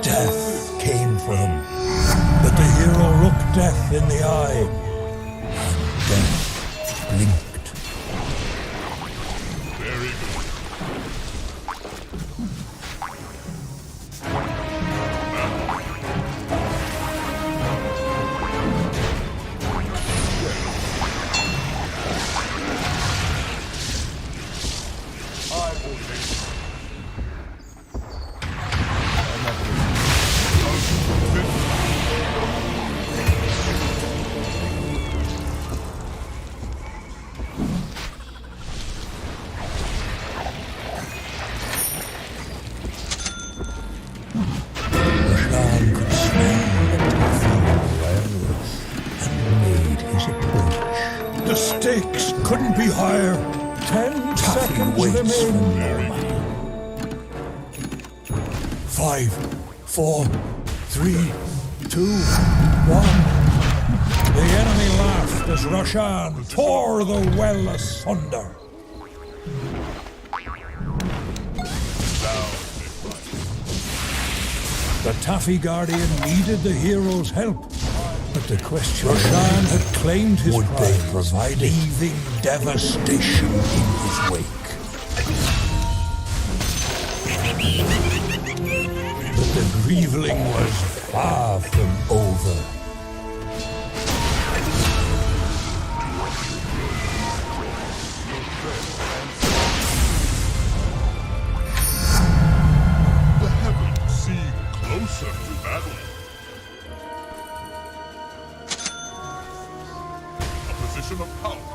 Death came for them, but the hero looked death in the eye, and death blinked. Very good. Roshan could smell the toffee wells and made his approach. The stakes couldn't be higher. 10 seconds remain. 5, 4, 3, 2, 1. The enemy laughed as Roshan tore the well asunder. The Taffy Guardian needed the hero's help, but the question Roshan had claimed his prize, they provide leaving devastation in his wake. But the grieveling was far from over. The heavens seem closer to battle. A position of power.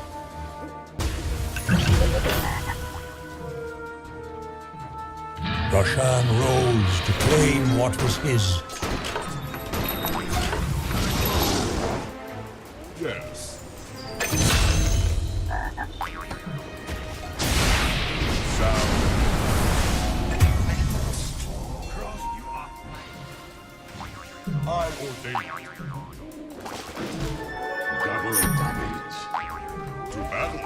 Roshan rose to claim what was his. Yes. I ordain double damage to battle.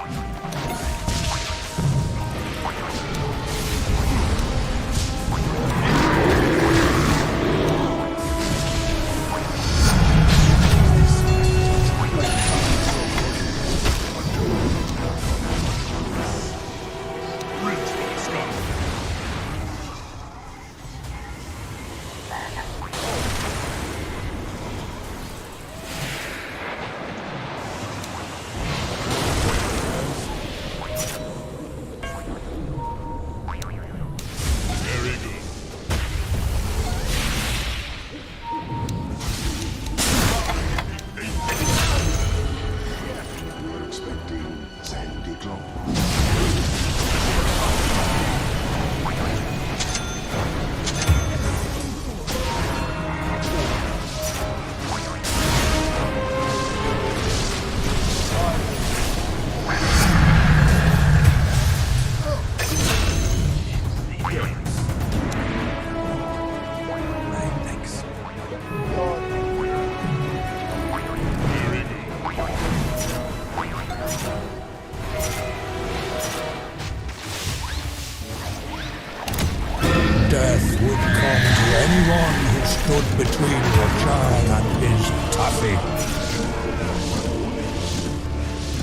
Death would come to anyone who stood between Roshan and his Taffy.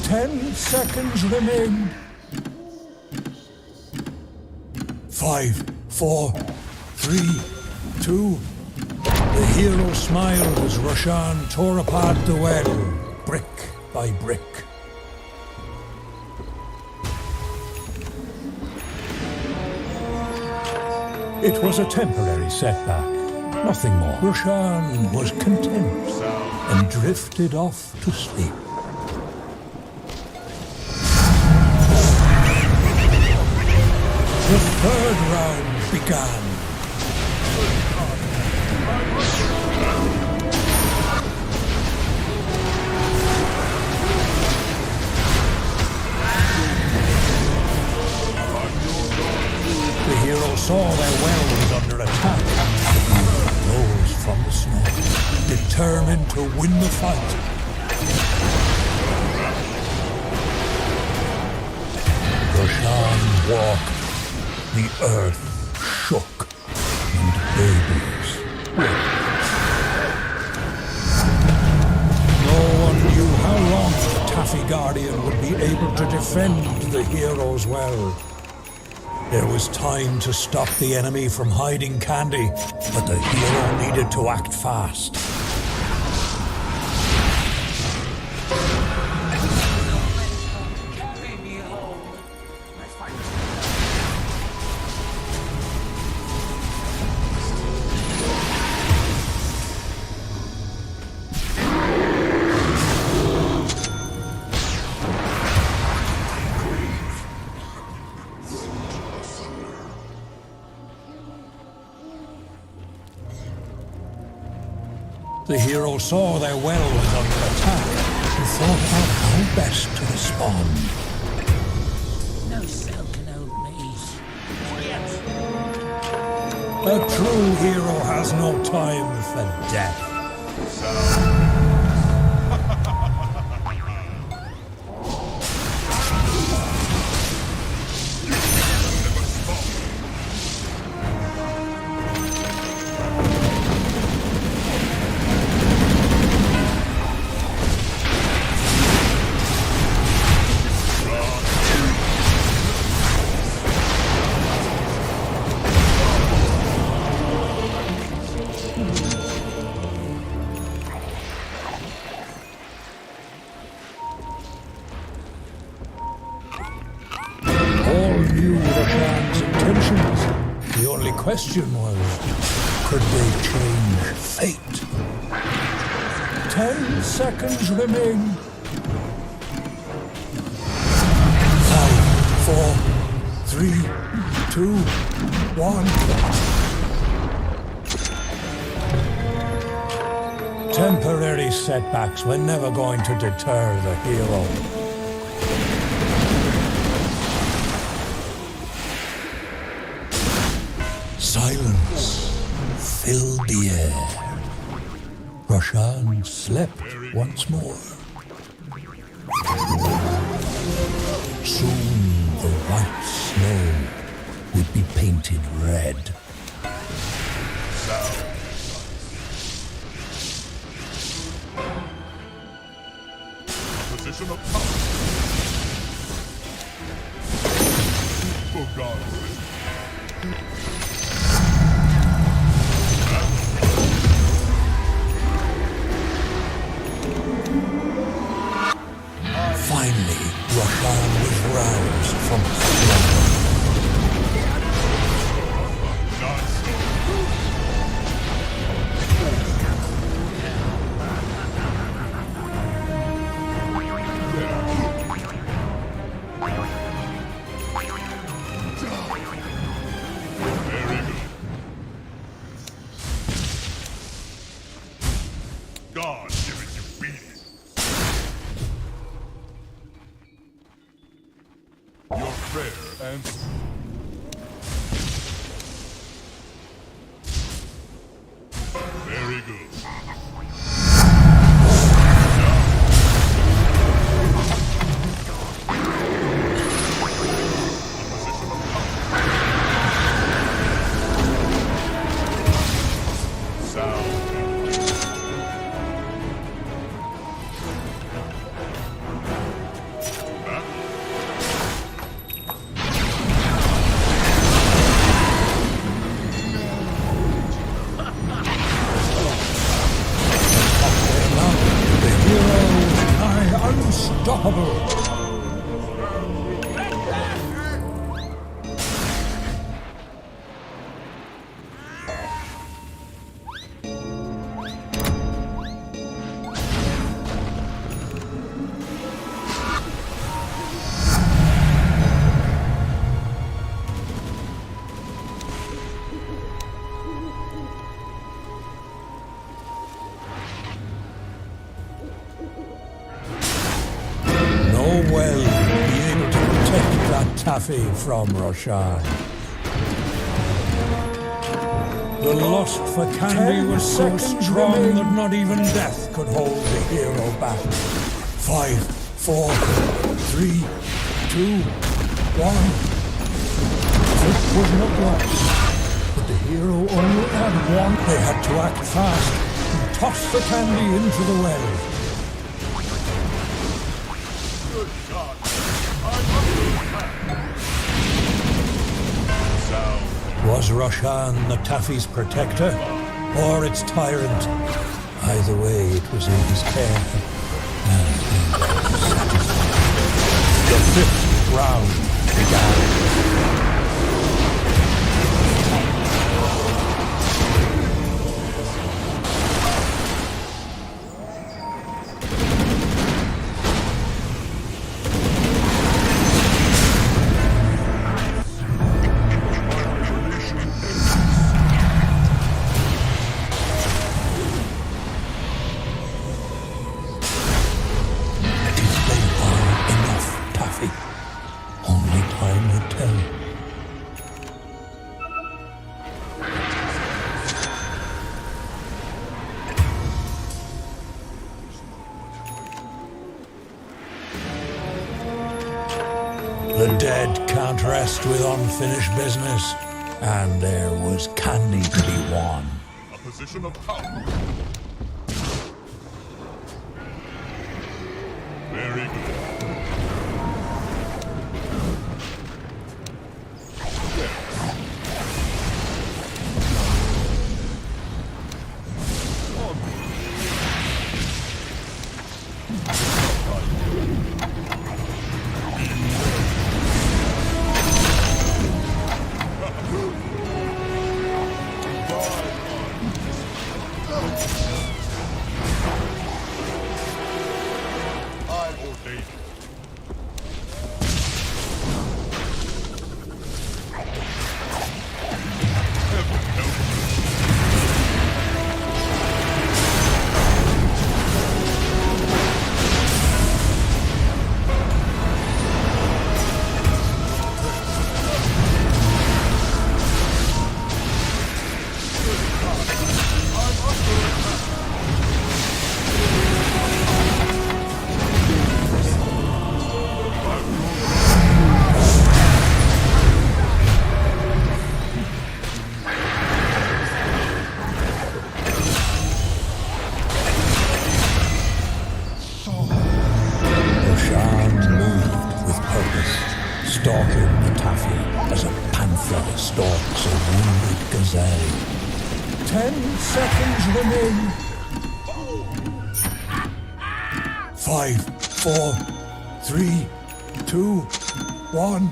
10 seconds remain. 5, 4, 3, 2. The hero smiled as Roshan tore apart the well, brick by brick. It was a temporary setback, nothing more. Roshan was content and drifted off to sleep. The third round began. The hero saw their well was under attack. He rose from the snow, determined to win the fight. Roshan walked. The earth shook, and babies wept. No one knew how long the Taffy Guardian would be able to defend the hero's well. There was time to stop the enemy from hiding candy, but the hero needed to act fast. The hero saw their well was under attack and thought about how best to respond. No cell can hold me. A true hero has no time for death. Question was, could they change fate? 10 seconds remain. 5, 4, 3, 2, 1. Temporary setbacks were never going to deter the hero. Silence filled the air. Roshan slept once more. Soon the white snow would be painted red. Position of power. For God's sake. Finally, Roshan was roused from slumber. God giving you beating. Your fair answer. Very good. Unstoppable. Taffy from Roshan. The lust for candy was so strong that not even death could hold the hero back. 5, 4, 3, 2, 1. It was not lost, but the hero only had one. They had to act fast and toss the candy into the well. Was Roshan the Taffy's protector, or its tyrant? Either way, it was in his care, and he was satisfied. The 5th round began. The dead can't rest with unfinished business, and there was candy to be won. A position of power. Very good. Stalking the Taffy as a panther stalks a wounded gazelle. 10 seconds remain. 5, 4, 3, 2, 1.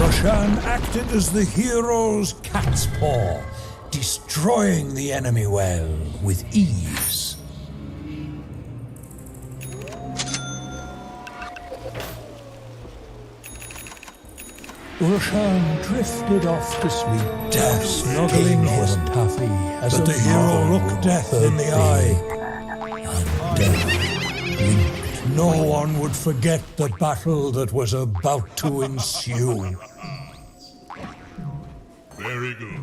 Roshan acted as the hero's cat's paw, destroying the enemy well with ease. Roshan drifted off to sleep, death snuggling his Taffy as but the hero looked death in the eye, and death winked. No one would forget the battle that was about to ensue. Very good.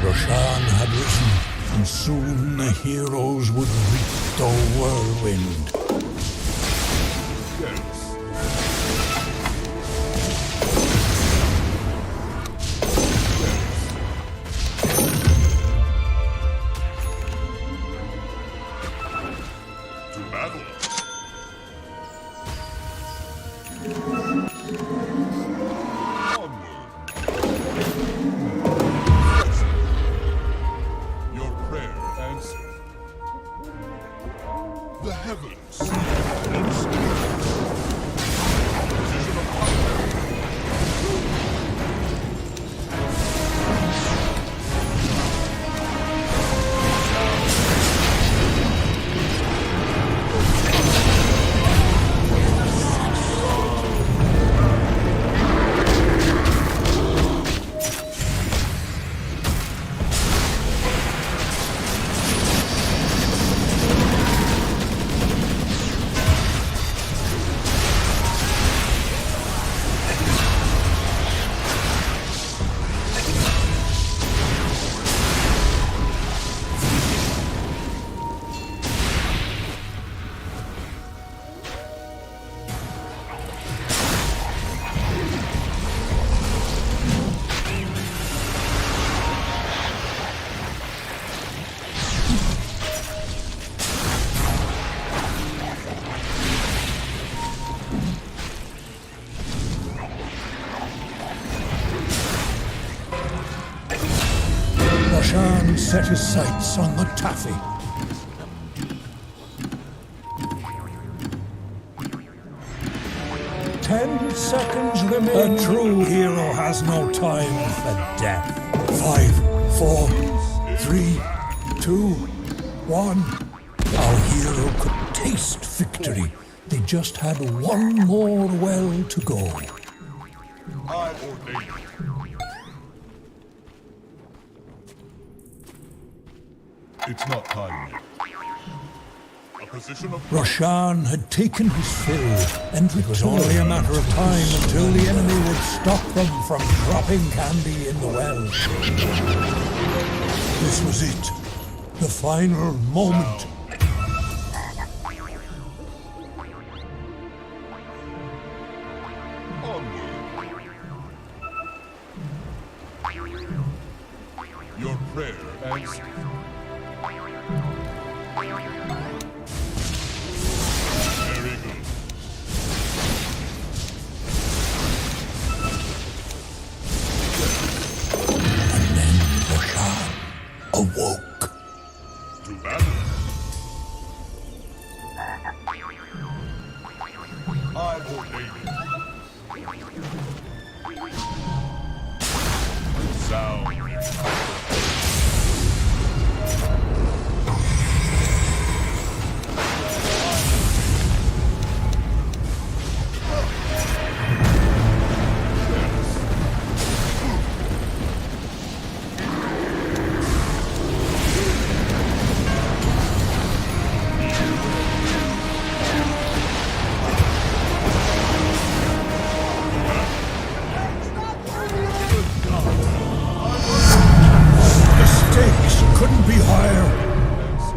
Roshan had risen, and soon the heroes would reap the whirlwind. To battle. The heavens. set his sights on the taffy. Ten seconds remain. A true hero has no time for death. 5, 4, 3, 2, 1. Our hero could taste victory. They just had one more well to go. I ordain it. It's not time yet. A position of Roshan had taken his fill, and it was only a matter of time until the enemy would stop them from dropping candy in the well. This was it, the final moment. your prayer answered. Very good. And then Roshan awoke. To battle. I ordain it. Sound. Couldn't be higher.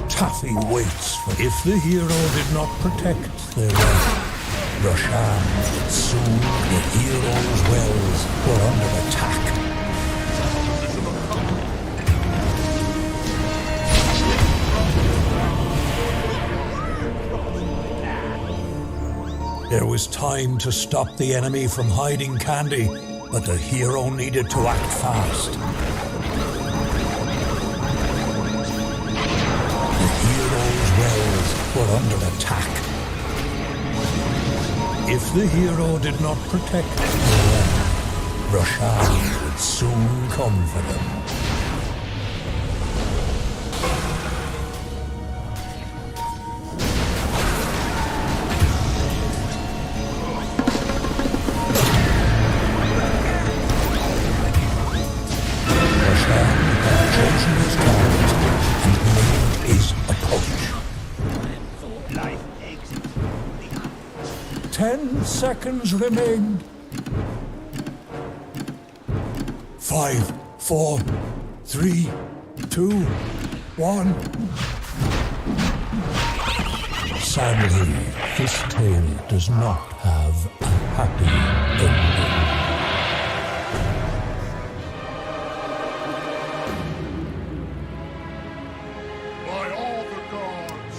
Taffy waits for if the hero did not protect their well. Roshan, soon the hero's wells were under attack. There was time to stop the enemy from hiding candy, but the hero needed to act fast. Wells were under attack. If the hero did not protect the well, Roshan would soon come for them. Roshan had chosen his target and made his approach. 10 seconds remained. 5, 4, 3, 2, 1. Sadly, this tale does not have a happy ending. By all the gods!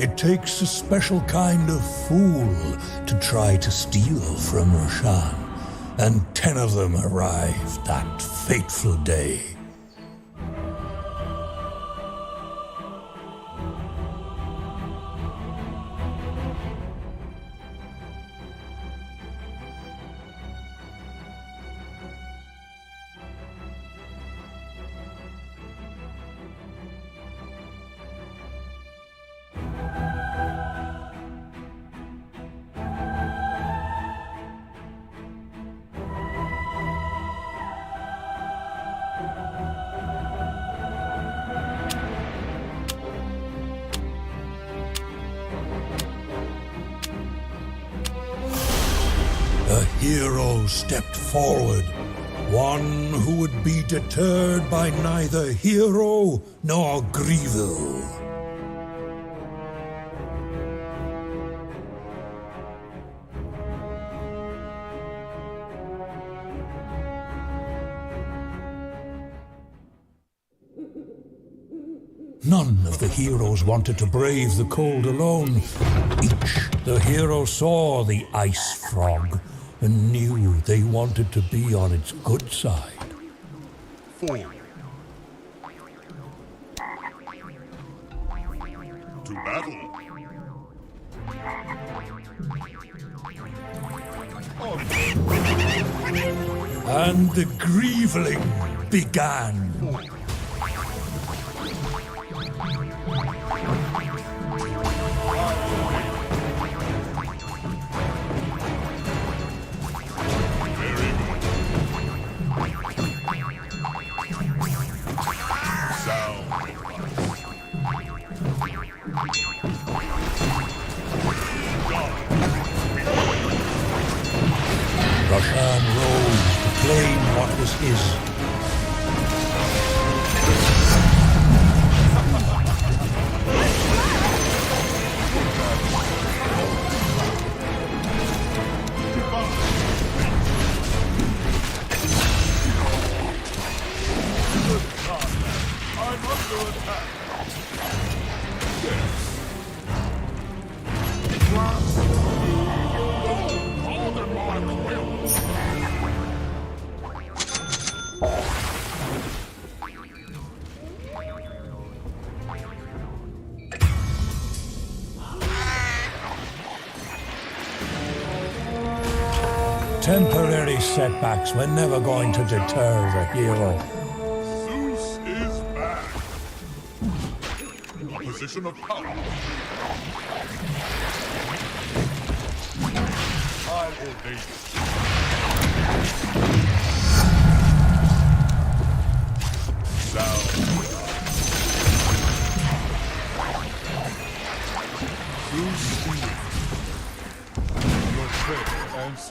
It takes a special kind of fool to try to steal from Roshan, and 10 of them arrived that fateful day. A hero stepped forward, one who would be deterred by neither hero nor Grievil. None of the heroes wanted to brave the cold alone. Each the hero saw the ice frog and knew they wanted to be on its good side. 4. To battle. And the Grieveling began. Roshan rose to claim what was his. I'm under attack. Temporary setbacks were never going to deter the hero. Zeus is back. A position of power. I ordain it.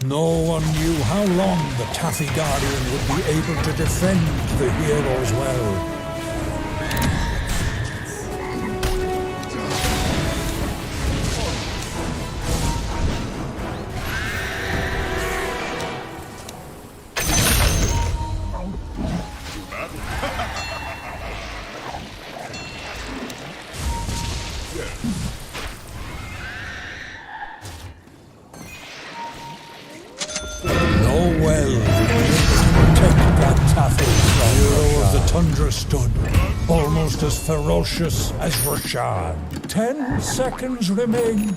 No one knew how long the Taffy Guardian would be able to defend the heroes well. Tundra stood, almost as ferocious as Roshan. 10 seconds remain.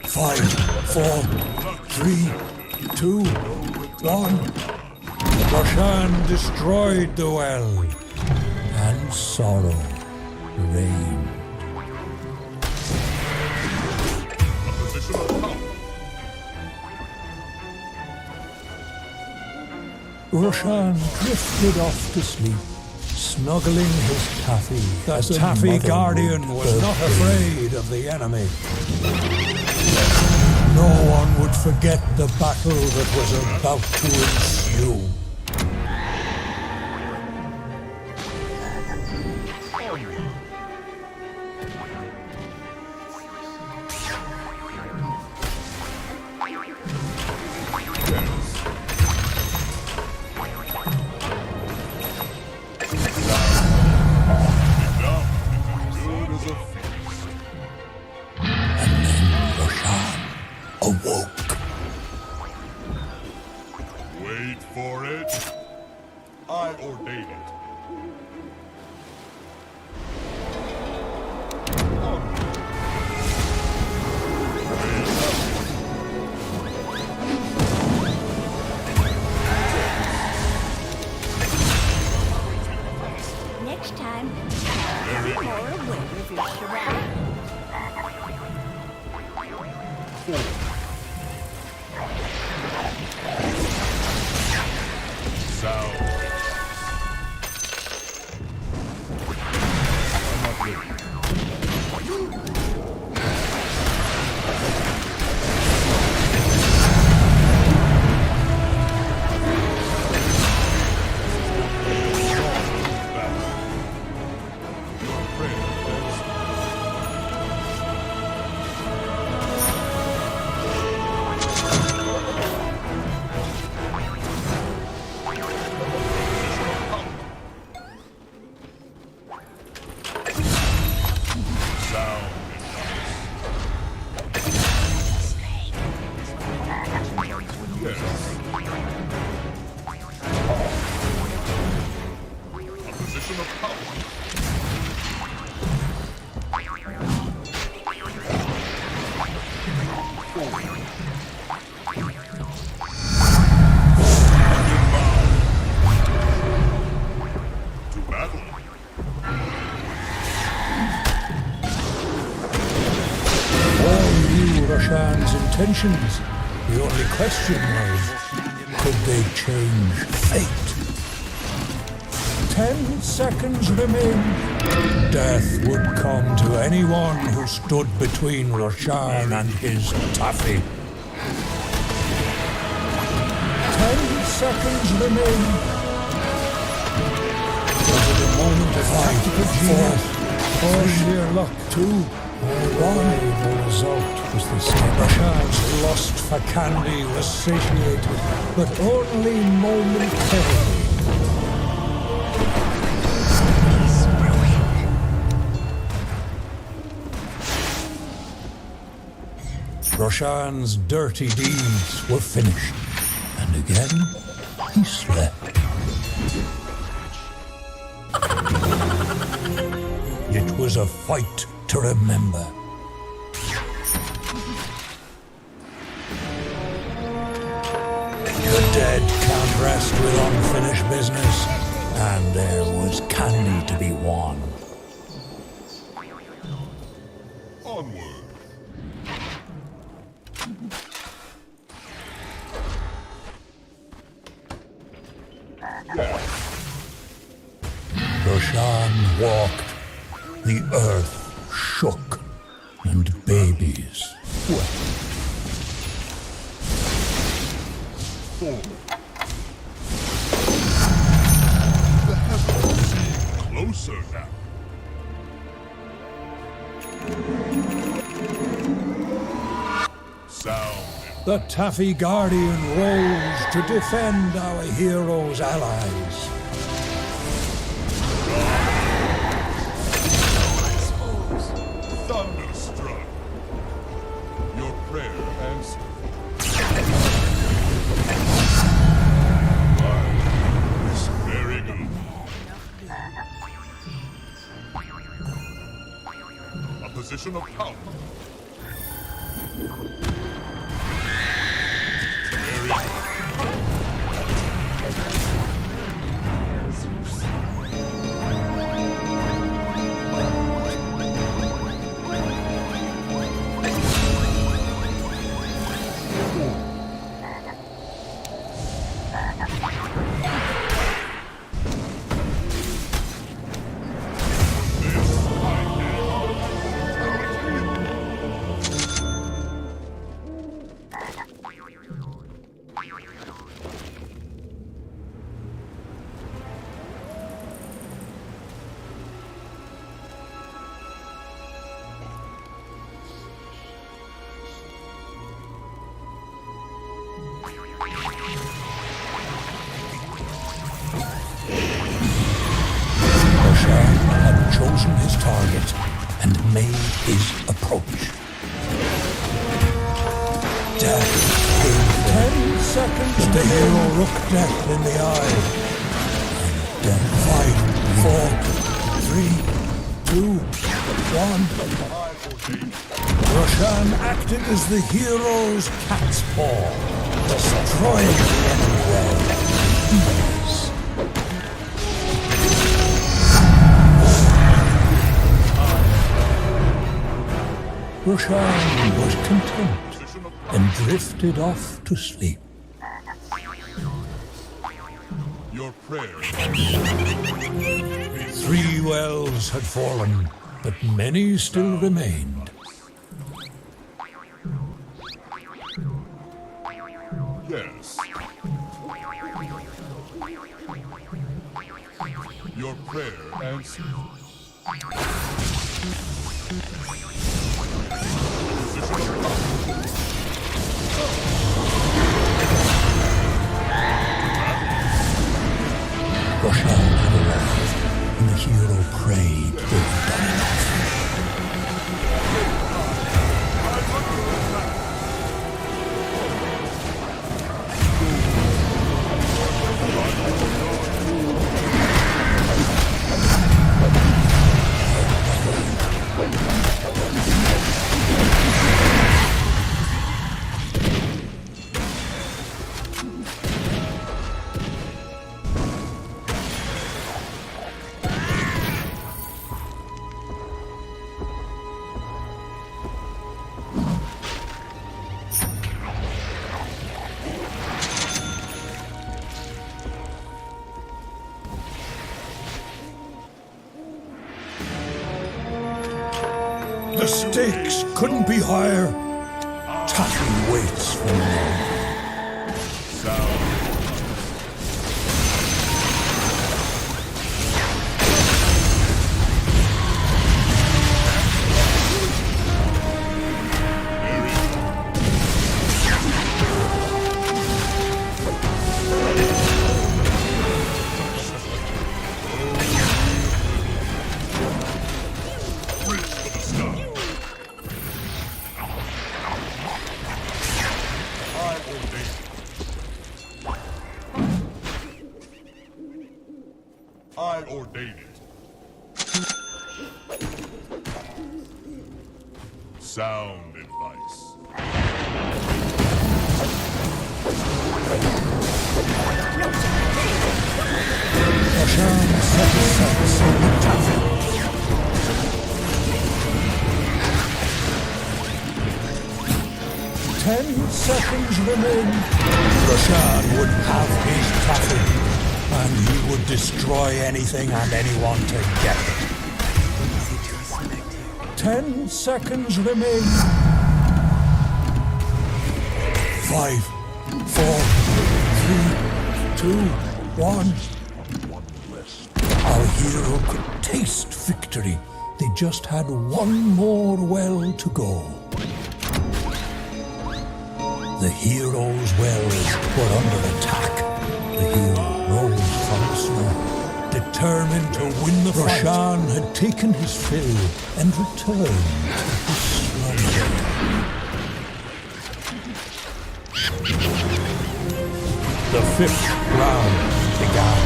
5, 4, 3, 2, 1. Roshan destroyed the well, and sorrow reigned. Roshan drifted off to sleep, snuggling his Taffy. The Taffy Guardian was not afraid of the enemy. No one would forget the battle that was about to ensue. ordain it. Next time, be more aware of your surroundings. Sound. I'm not ready. Roshan's intentions. The only question was, could they change fate? 10 seconds remain. Death would come to anyone who stood between Roshan and his taffy. 10 seconds remain. Was it a moment of tactical genius, or sheer luck? 2 or 1? The result was the same. Roshan's lust for candy was satiated, but only momentarily. Roshan's dirty deeds were finished, and again he slept. It was a fight to remember. The dead can't rest with unfinished business, and there was candy to be won. Onward. Roshan walked, the earth shook, and babies wept. 4. The heavens seem closer now. Sound. The Taffy Guardian rose to defend our heroes' allies. Thunderstruck. Your prayer answered. It's very good. A position of power. Very good. Chosen his target and made his approach. Death came. 10 seconds. The hero looked death in the eye, and one. Roshan acted as the hero's cat's paw, destroying the enemy well. Roshan was content and drifted off to sleep. Your prayer. 3 wells had fallen, but many still remained. Yes. Your prayer answered. Roshan had arrived, and the hero prayed they'd done enough. The stakes couldn't be higher. Taffy waits for me. Sound. 10 seconds remain. Roshan would have his taffy, and he would destroy anything and anyone to get it. 10 seconds remain. 5, 4, 3, 2, 1. Our hero could taste victory. They just had one more well to go. The hero's wells were under attack. The hero rose from the snow, determined to win the fight. Roshan had taken his fill and returned to his slumber. The 5th round began.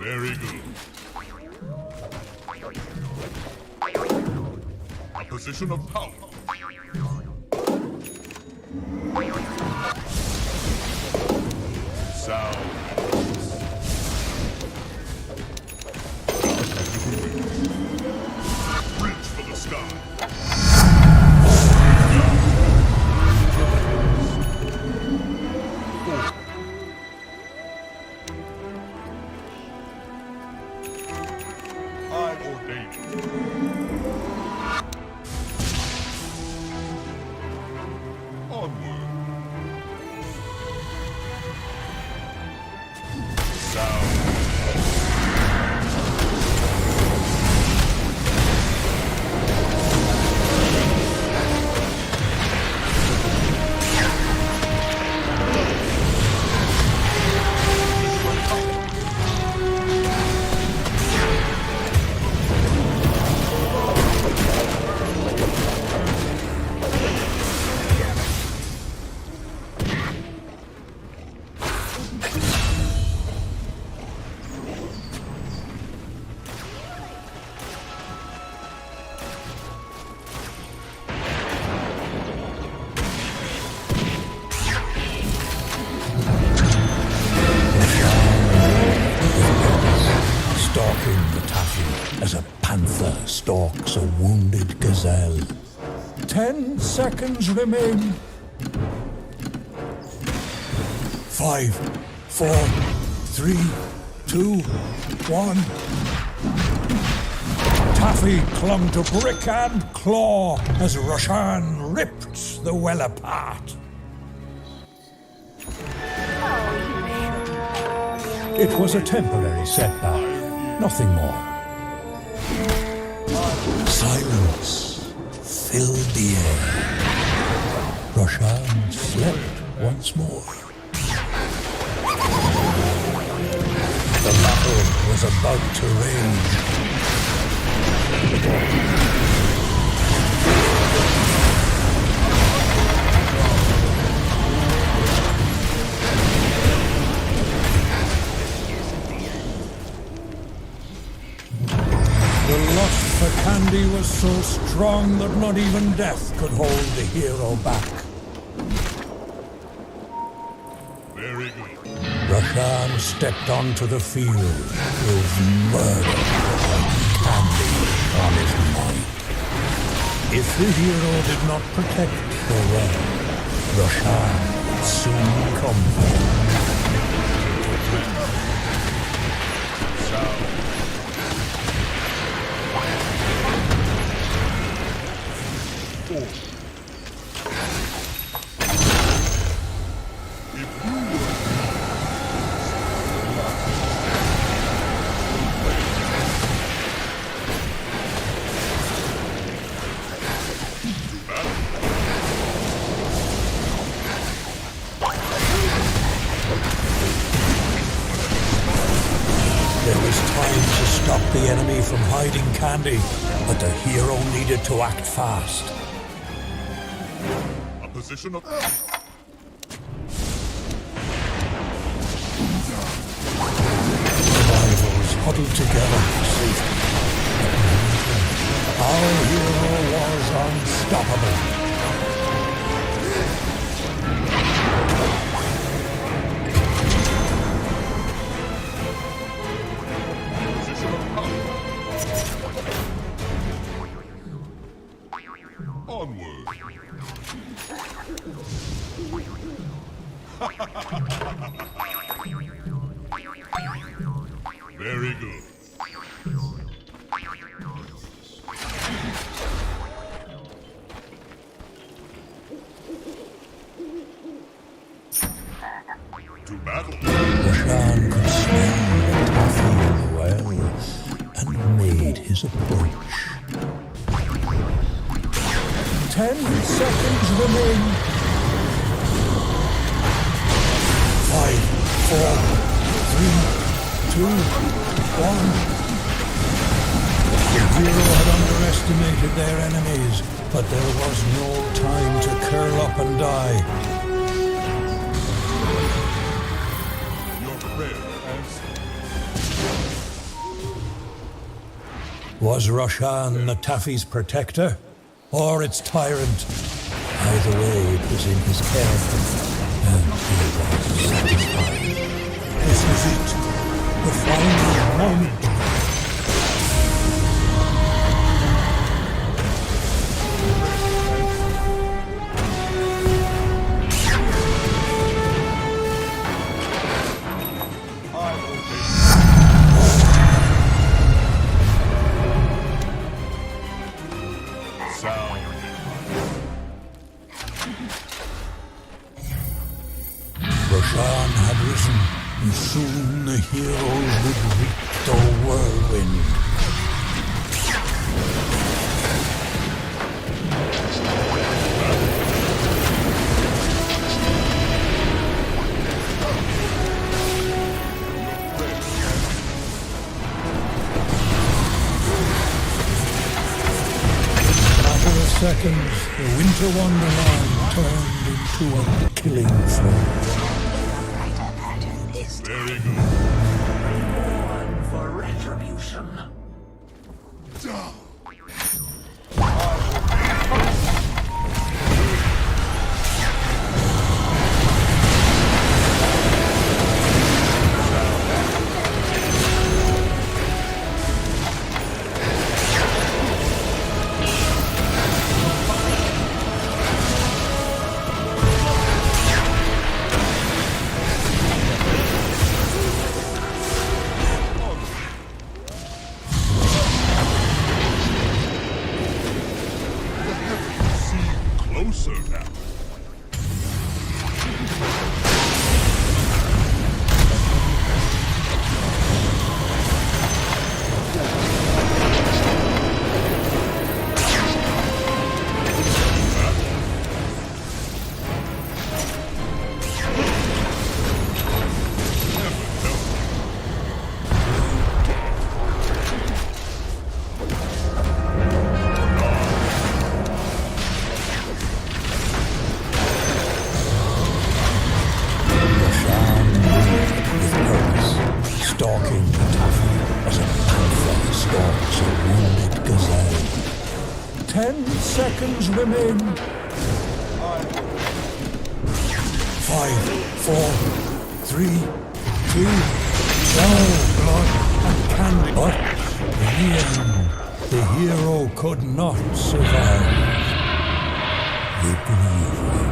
Very good. A position of power. Sound. Reach for the sky. Taffy as a panther stalks a wounded gazelle. 10 seconds remain. 5, 4, 3, 2, 1. Taffy clung to brick and claw as Roshan ripped the well apart. It was a temporary setback, nothing more. Silence filled the air. Roshan slept once more. The battle was about to rage. The lust for candy was so strong that not even death could hold the hero back. Very good. Roshan stepped onto the field with murder and candy on his mind. If the hero did not protect the well, Roshan would soon come for him. There was time to stop the enemy from hiding candy, but the hero needed to act fast. A position of... Rivals huddled together for safety. Our hero was unstoppable. Onward. Very good. To battle. Roshan could smell the taffy well and made his approach. 10 seconds remain. 5, 4, 3, 2, 1. The hero had underestimated their enemies, but there was no time to curl up and die. You're prepared, Was Roshan the Taffy's protector, or its tyrant? Either way, it was in his character, and he was satisfied. This was it, the final moment. Roshan had risen, and soon the heroes would reap the whirlwind. After a second, the winter wonderland turned into a killing floor. Very good. One for retribution. a wounded gazelle. 10 seconds remain. 5, 4, 3, 2, no blood and candy. But in the end, the hero could not survive. The grieving.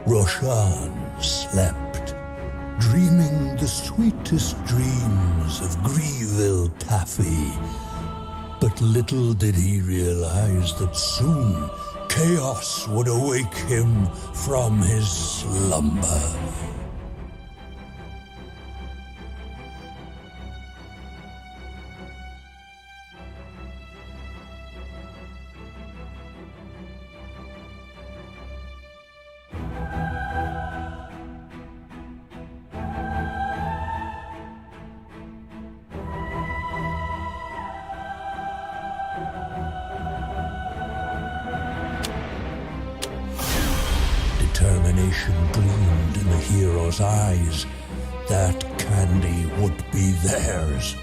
Roshan slept, dreaming the sweetest dreams of Grieville Taffy. But little did he realize that soon chaos would awake him from his slumber. Determination gleamed in the hero's eyes. That candy would be theirs.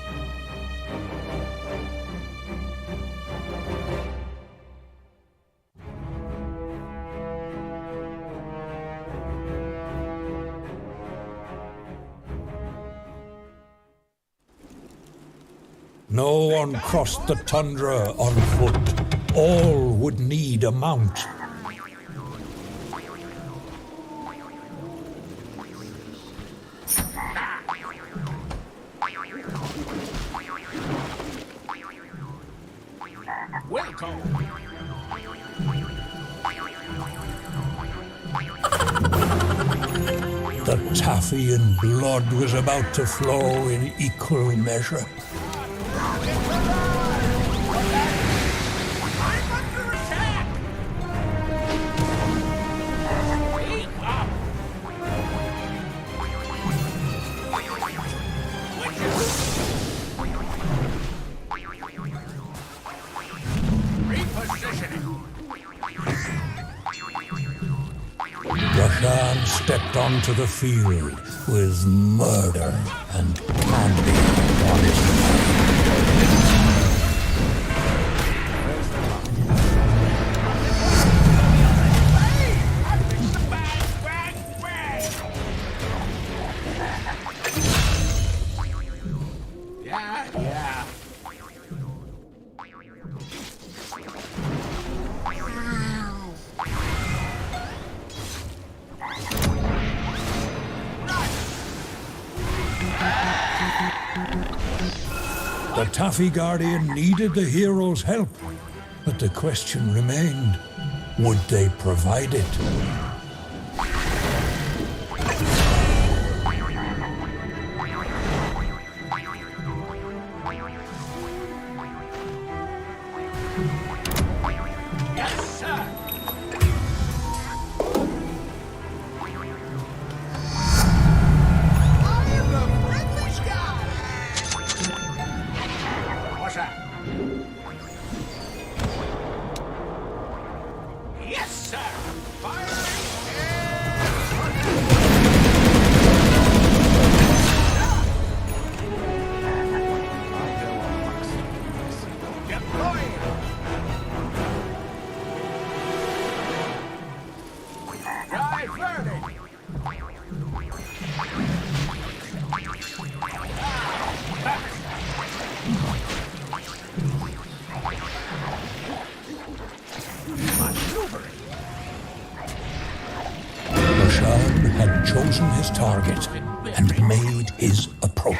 No one crossed the tundra on foot. All would need a mount. Welcome. The Taffian blood was about to flow in equal measure. Roshan stepped onto the field with murder and candy on his mind. Yeah. The Taffy Guardian needed the hero's help, but the question remained, would they provide it? Yes, sir. target and made his approach.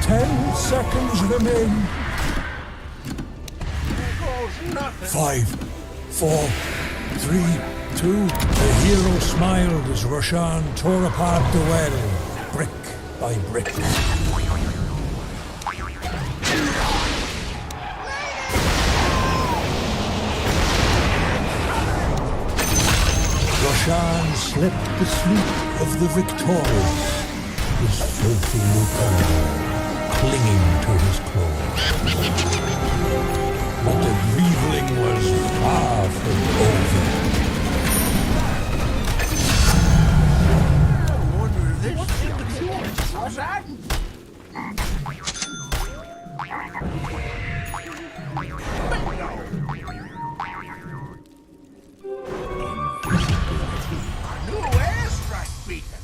10 seconds remain. 5, 4, 3, 2. The hero smiled as Roshan tore apart the well, brick by brick. Roshan slept the sleep of the victorious, his filthy Lucan clinging to his claws. But the reveling was far from over. What's that? New airstrike beacon.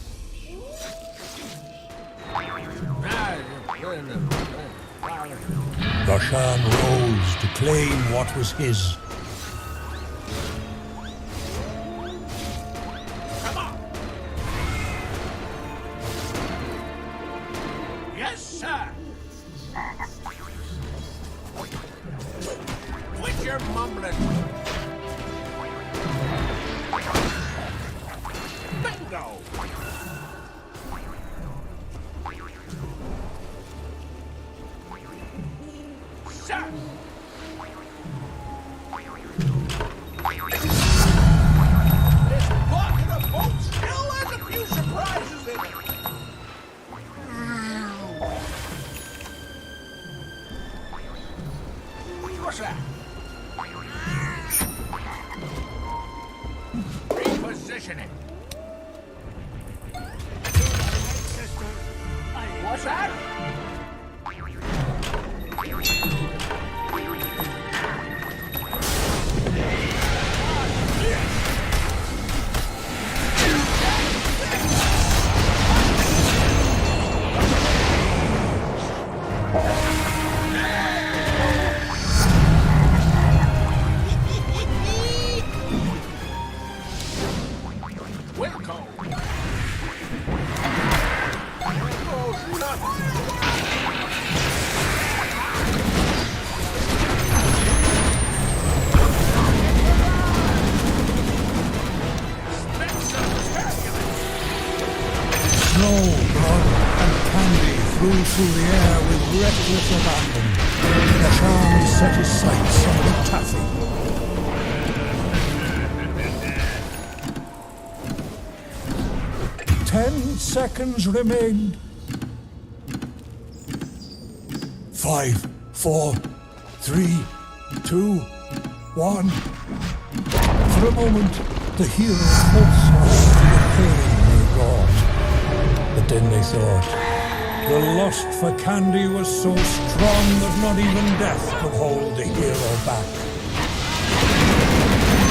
Roshan rose to claim what was his. Yes, sir. Quit your mumbling. Bingo. Sir. This bucket of boat still has a few surprises in it. What's that? Repositioning. What's that? Wilco. Snow, blood, and candy flew through the air with reckless abandon. Roshan set his sights on the taffy. Ten seconds remained. 5, 4, 3, 2, 1. For a moment, the hero felt sorry for the pain they wrought. But then they thought, the lust for candy was so strong that not even death could hold the hero back.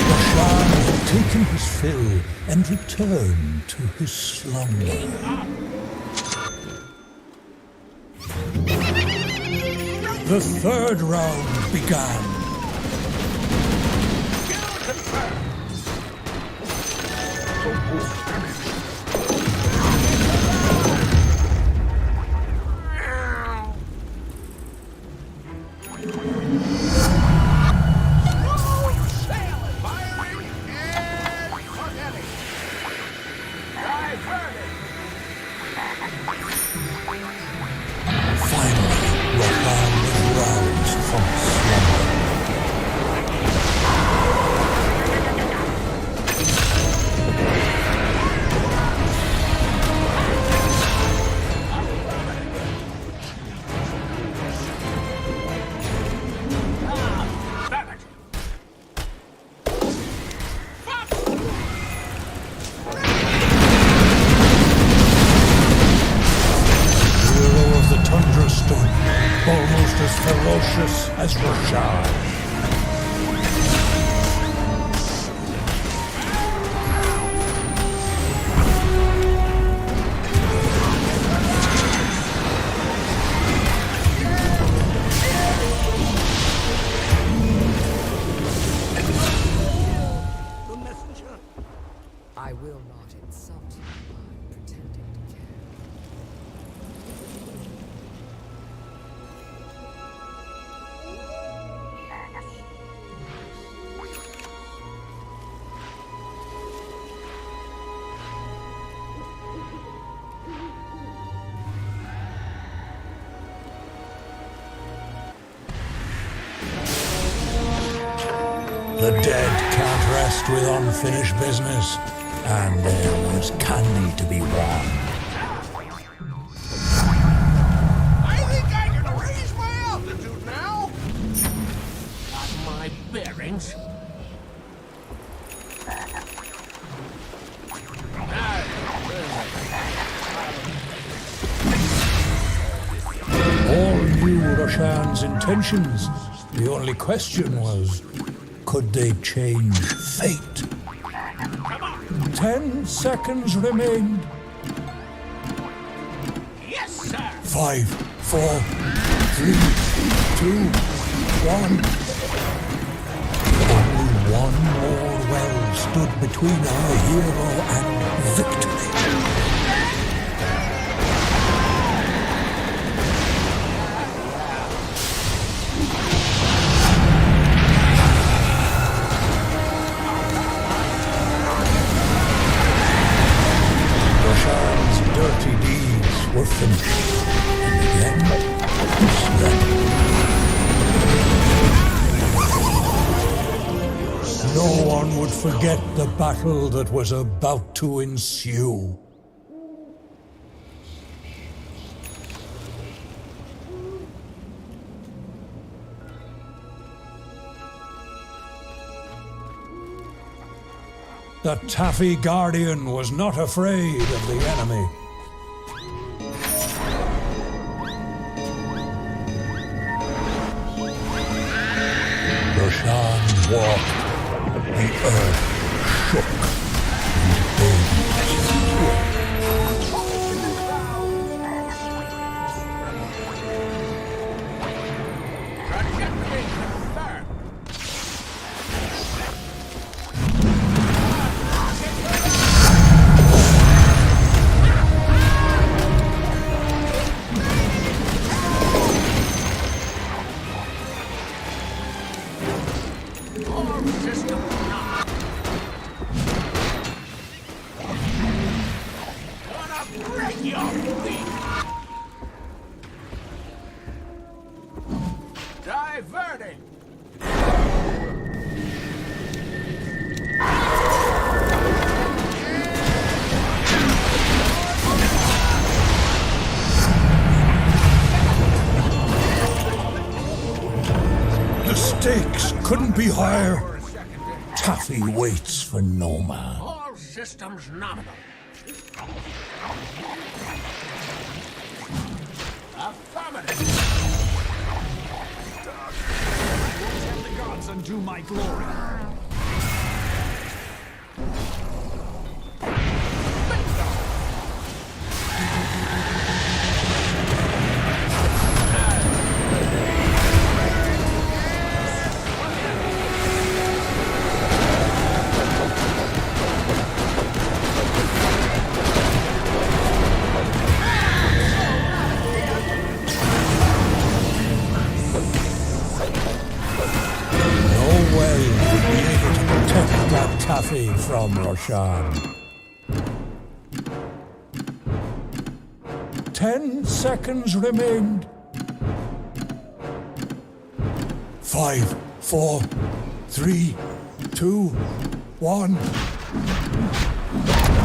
Roshan had taken his fill and returned to his slumber. The third round began. Almost as ferocious as Roshan. I will not insult you by pretending to care. The dead can't rest with unfinished business, and there was candy to be won. I think I can raise my altitude now. Got my bearings. All knew Roshan's intentions. The only question was, could they change fate? 10 seconds remained. Yes, sir. 5, 4, 3, 2, 1. Only one more well stood between our hero and victory. Dirty deeds were finished, and again he slept. No one would forget the battle that was about to ensue. The Taffy Guardian was not afraid of the enemy. Roshan walked, the earth shook and bent. Diverting. The stakes couldn't be higher. Taffy waits for no man. All systems nominal. Affirmative. I will tell the gods unto my glory. Taffy from Roshan. 10 seconds remained. 5, 4, 3, 2, 1.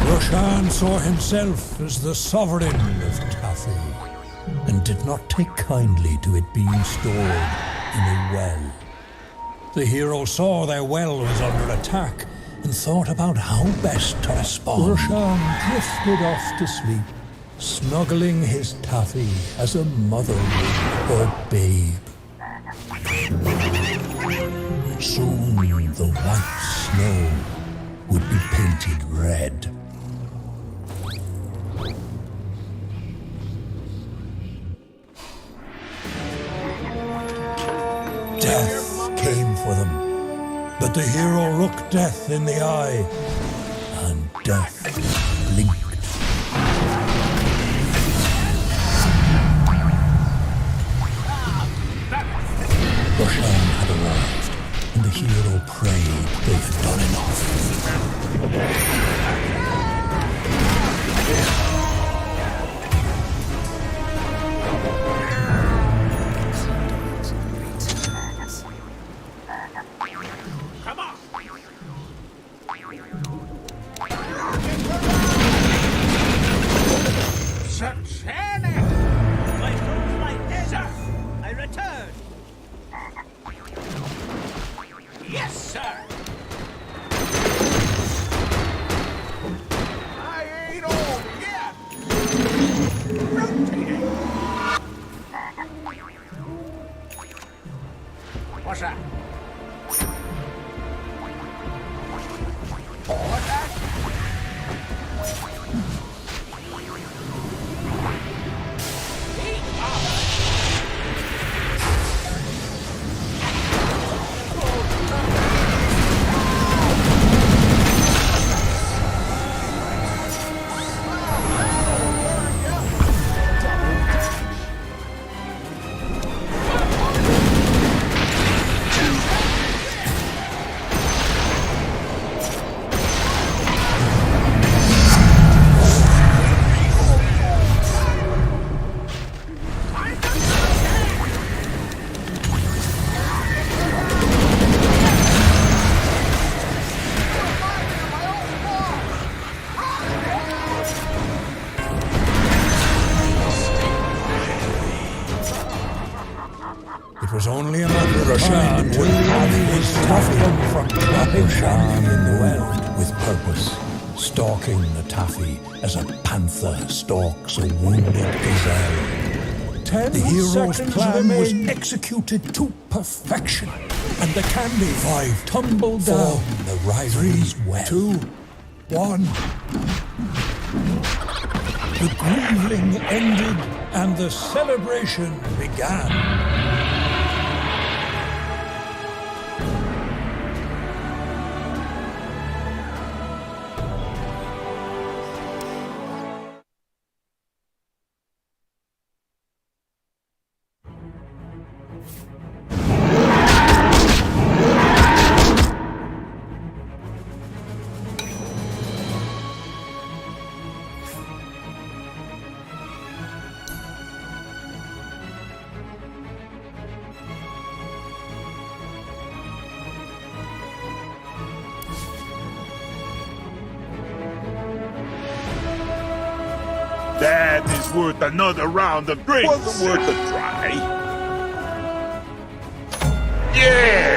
Roshan saw himself as the sovereign of Taffy, and did not take kindly to it being stored in a well. The hero saw their well was under attack, and thought about how best to respond. Roshan drifted off to sleep, snuggling his Taffy as a mother would her babe. Soon the white snow would be painted red. Death came for them, but the hero looked death in the eye and death linked. Roshan had arrived, and the hero prayed they had done enough. Come on! Satanic! My soul's my desert! I return! Yes, sir! I ain't old yet! Rotating! What's that? What's that? It was only a matter of time until Taffy was taffy from Roshan in the well with purpose, stalking the taffy as a panther stalks a wounded gazelle. The hero's plan was executed to perfection, and the candy 5 tumbled down the rivalry's well. 2, 1. The grieving ended, and the celebration began. That is worth another round of drinks. Wasn't worth a try. Yeah!